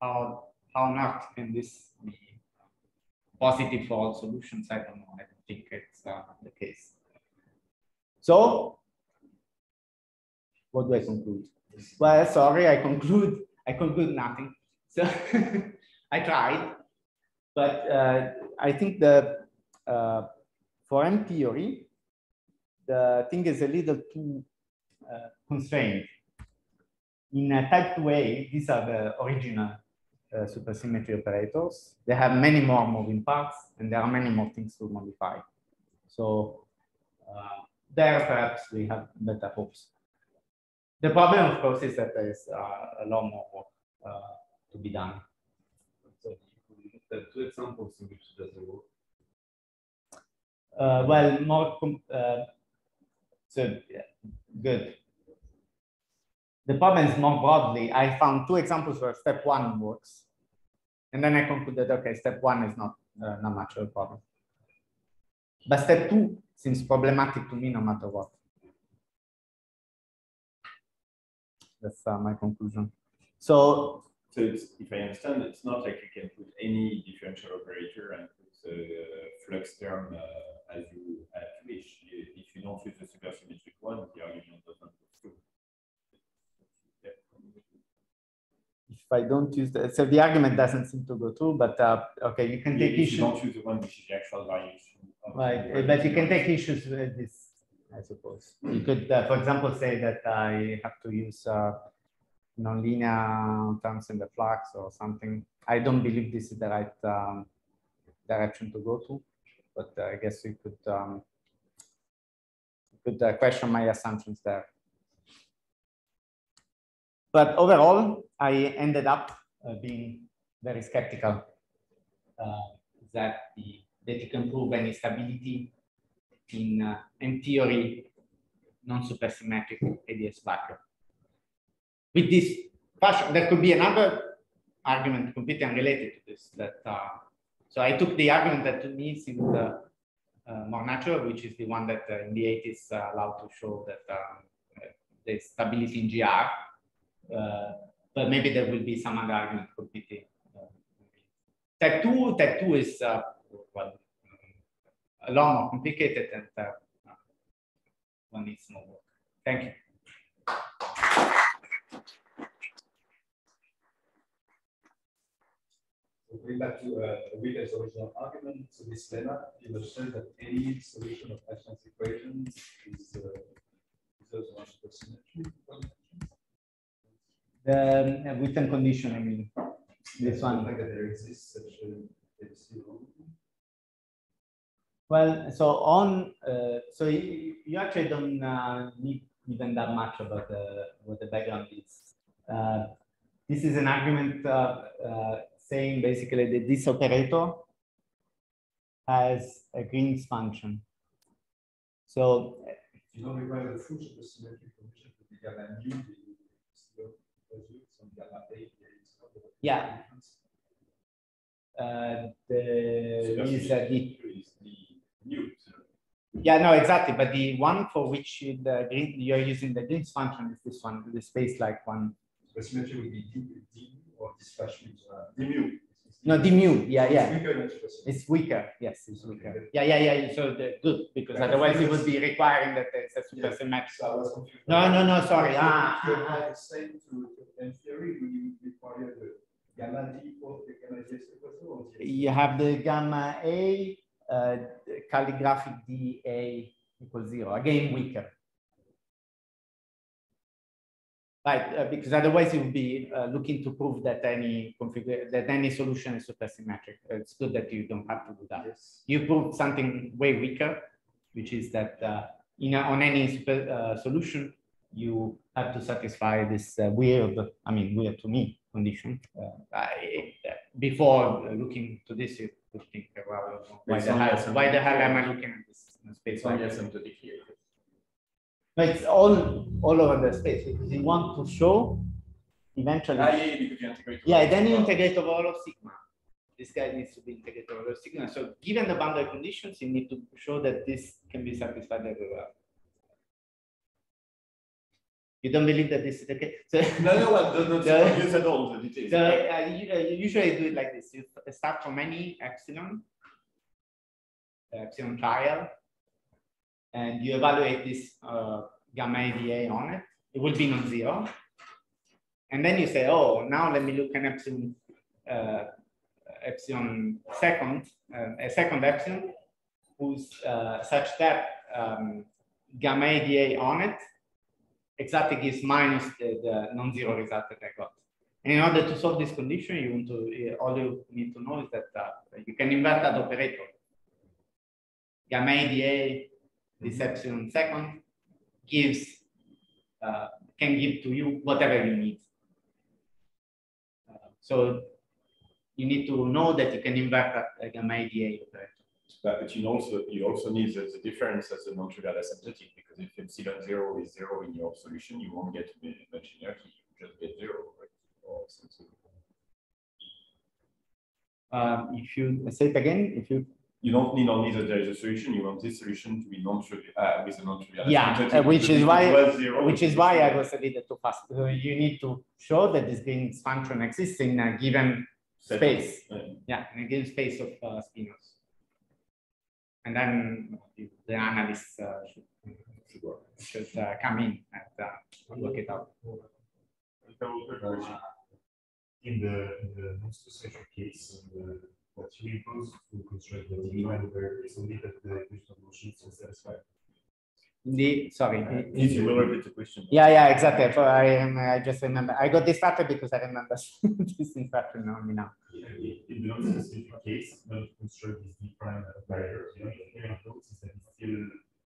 How on earth can this be positive for all solutions? I don't know. I don't think it's the case. So, what do I conclude? Well, sorry, I conclude nothing. So I tried, but I think the for M theory, the thing is a little too constrained. In type 2A, these are the original supersymmetry operators. They have many more moving parts, and there are many more things to modify. So there, perhaps we have better hopes. The problem, of course, is that there is a lot more work to be done. So you looked at 2 examples in which it doesn't work. Well, more so yeah, good. The problem is more broadly. I found 2 examples where step 1 works, and then I concluded, okay, step 1 is not much of a problem. But step 2 seems problematic to me no matter what. That's my conclusion. So it's, if I understand, it's not like you can put any differential operator and put the flux term as you wish. If you don't use the supersymmetric one, the argument doesn't go through. if I don't use the, so the argument doesn't seem to go through, but okay, you can take issues. You don't use the one which is the actual variation. Right, but you can take issues with this, I suppose. You could, for example, say that I have to use nonlinear terms in the flux or something. I don't believe this is the right direction to go to, but I guess you could question my assumptions there. But overall, I ended up being very skeptical that you can prove any stability in theory non-supersymmetric ADS vacuum. With this fashion, there could be another argument completely unrelated to this. That so I took the argument that to me seemed more natural, which is the one that in the 80s allowed to show that there's stability in GR. But maybe there will be some other argument completely. Type 2 is well, a lot more complicated, and one needs more work. Thank you. So going back to Wheeler's original argument, so this lemma illustrates that any solution of Einstein's equations is one supersymmetry. The within condition, I mean, this one. Like that there exists such a zero. Well, so on, so you actually don't need even that much about what the background is. This is an argument saying basically that this operator has a Green's function. So you don't require the full supersymmetric condition to be gamma mu. Yeah. Yeah, no, exactly. But the one for which you're using the Green's function is this one, the space-like one. Supersymmetry would be d or this fashion d mu. No, d mu. Yeah, yeah. It's weaker than supersymmetry. It's weaker. Yes, it's weaker. Yeah. So good, because otherwise it would be requiring that there's a supersymmetric. So I was confused. No, sorry. To apply the same to M theory, we require the gamma d for the gamma j equal to. You have the gamma A, calligraphic dA equals 0. Again, weaker. Right, because otherwise you would be looking to prove that any solution is supersymmetric. It's good that you don't have to do that. Yes. You prove something way weaker, which is that on any solution, you have to satisfy this weird to me condition. Before looking to this, you could think, well, why the hell am I looking at this space? It's only asymptotic here. No, it's all over the space because you want to show eventually. Yeah, because you integrate. Yeah, then you integrate over all of sigma. This guy needs to be integrated over sigma. So given the boundary conditions, you need to show that this can be satisfied everywhere. You don't believe that this is the case? So, No, don't use at all the details. So you usually do it like this. You start from any epsilon trial, and you evaluate this gamma ADA on it. It will be non-zero. And then you say, oh, now let me look at epsilon second, a second epsilon, who's such that gamma ADA on it exactly gives minus the non-zero result that I got. And in order to solve this condition, you want to all you need to know is that you can invert that operator. Gamma ADA, this epsilon second, gives can give to you whatever you need. So you need to know that you can invert that gamma ADA operator. But you also need the difference as a non-trivial asymptotic, because if epsilon 0 is 0 in your solution, you won't get much energy. You just get 0, right? Or something. If you say it again, you don't need only that there is a solution. You want this solution to be non-trivial with a non-trivial. Yeah, which is why I was a little too fast. You need to show that this Green's function exists in a given space. Yeah, in a given space of spinors. And then the analysts should come in and work it out. In the non-supersymmetric case, what you impose to construct the diagram where it's only that the equation of motion is satisfied. Sorry. You will repeat the question. Yeah, exactly. I just remember. I got distracted because I remember this instruction only now. In the non-supersymmetric case, when you construct this D prime barrier, you know, the notes is that it's still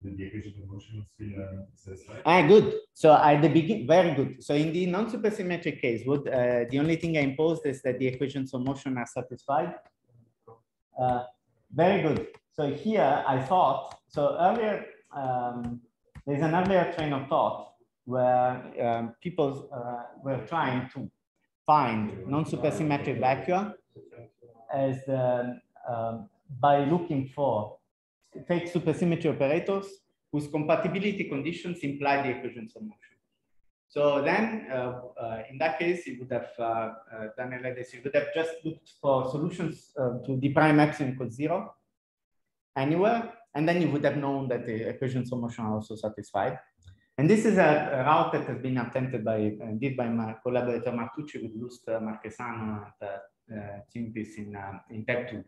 the equation of motion is still satisfied. Good. So at the beginning, very good. So in the non-supersymmetric case, the only thing I imposed is that the equations of motion are satisfied. Very good. So here I thought, so earlier, there's an earlier train of thought where people were trying to find non-supersymmetric vacua as by looking for fake supersymmetry operators whose compatibility conditions imply the equations of motion. So then, in that case, you would have done it like this. You would have just looked for solutions to D prime epsilon equals 0 anywhere, and then you would have known that the equations of motion are also satisfied. And this is a route that has been attempted by my collaborator Martucci with Lust, Marchesano, and Timpis in TEP 2.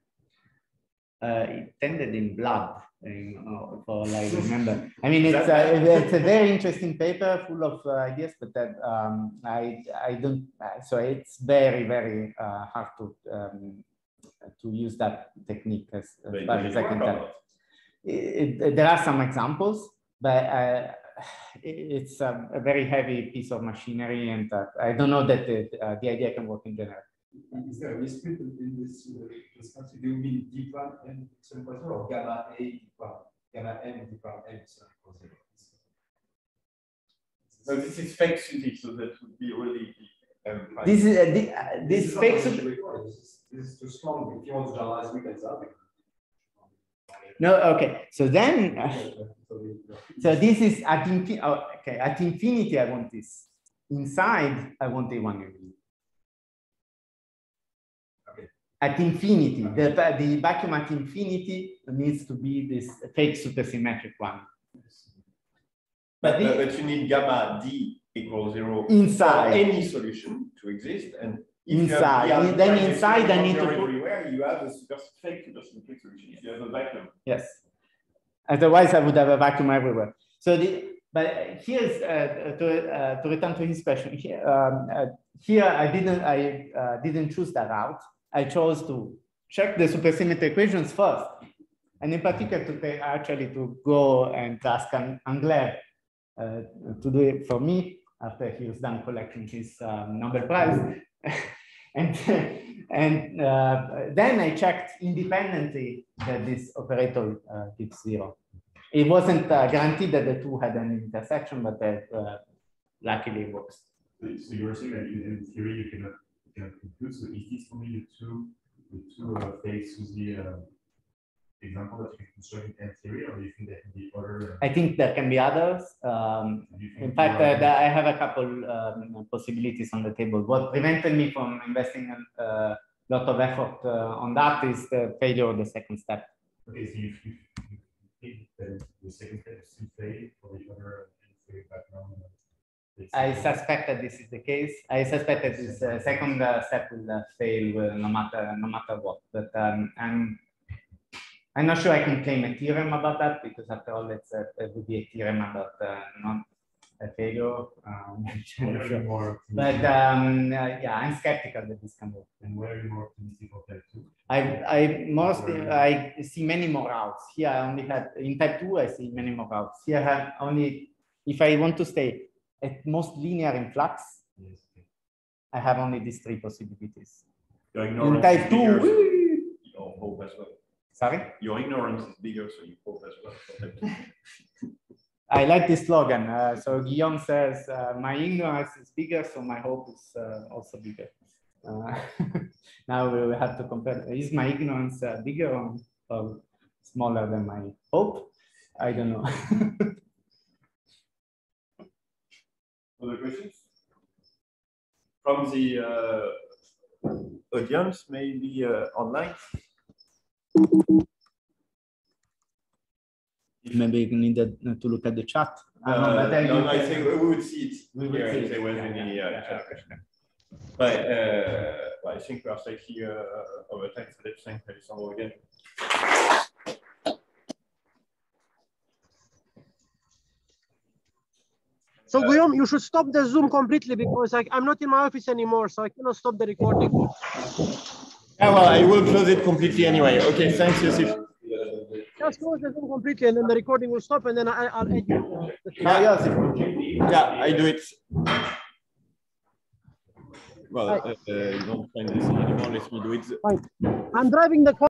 It ended in blood, for I remember. I mean, it's a very interesting paper full of ideas, but that I don't. So it's very hard to use that technique as far as I can tell. There are some examples, but it's a very heavy piece of machinery, and I don't know that the idea can work in general. Is there a dispute in this concept? Do you mean D prime M or gamma A D prime, gamma M D prime M? So this is fake physics, so that would be really. This is fake. This is too strong. If you want to generalize, we can solve it. No, okay. So then, so this is at infinity. Okay, at infinity, I want this. Inside, I want A1 At infinity, the vacuum at infinity needs to be this fake supersymmetric one. But you need gamma D equals 0 inside for any solution to exist, and if inside, then inside I need to put everywhere you have a fake supersymmetric solution. If you have a vacuum, yes. Otherwise, I would have a vacuum everywhere. So but here's to return to his question. Here I didn't choose that route. I chose to check the supersymmetry equations first, and in particular to go and ask Englert to do it for me after he was done collecting his Nobel Prize, and And then I checked independently that this operator gives 0. It wasn't guaranteed that the two had an intersection, but that luckily it works. So you were saying that in theory you cannot conclude. So is this only the two phase with the example that you can construct in theory, or do you think there can be other? I think there can be others. In fact, I have a couple possibilities on the table. What prevented me from investing a lot of effort on that is the failure of the second step. Okay, so you think that the second step is still fail for the other background? I suspect that this is the case. I suspect that this second step will fail no matter what. But I'm not sure I can claim a theorem about that, because after all, it would be a theorem about a failure. But yeah, I'm skeptical that this can work. And where are you more optimistic of type 2? I see many more routes. Here I only had, in type 2, I see many more routes. Here I have only, if I want to stay at most linear in flux, yes, okay. I have only these 3 possibilities. Your ignorance In type 2, you hope as well. Sorry? Your ignorance is bigger, so you hope as well. I like this slogan. So Guillaume says, my ignorance is bigger, so my hope is also bigger. Now we will have to compare. Is my ignorance bigger or smaller than my hope? I don't know. Other questions? From the audience, maybe online? Maybe you need to look at the chat. No, I think we would see it. We would see if there was any chat question. But well, I think we are slightly over time, so let's thank Alessandro again. So Guillaume, you should stop the Zoom completely, because I'm not in my office anymore, so I cannot stop the recording. Yeah, well, I will close it completely anyway. Okay, thanks, Yosif. Just close the Zoom completely, and then the recording will stop, and then I'll edit it. Yeah, I do it. Well, you don't find this anymore. Let me do it. Fine. I'm driving the car.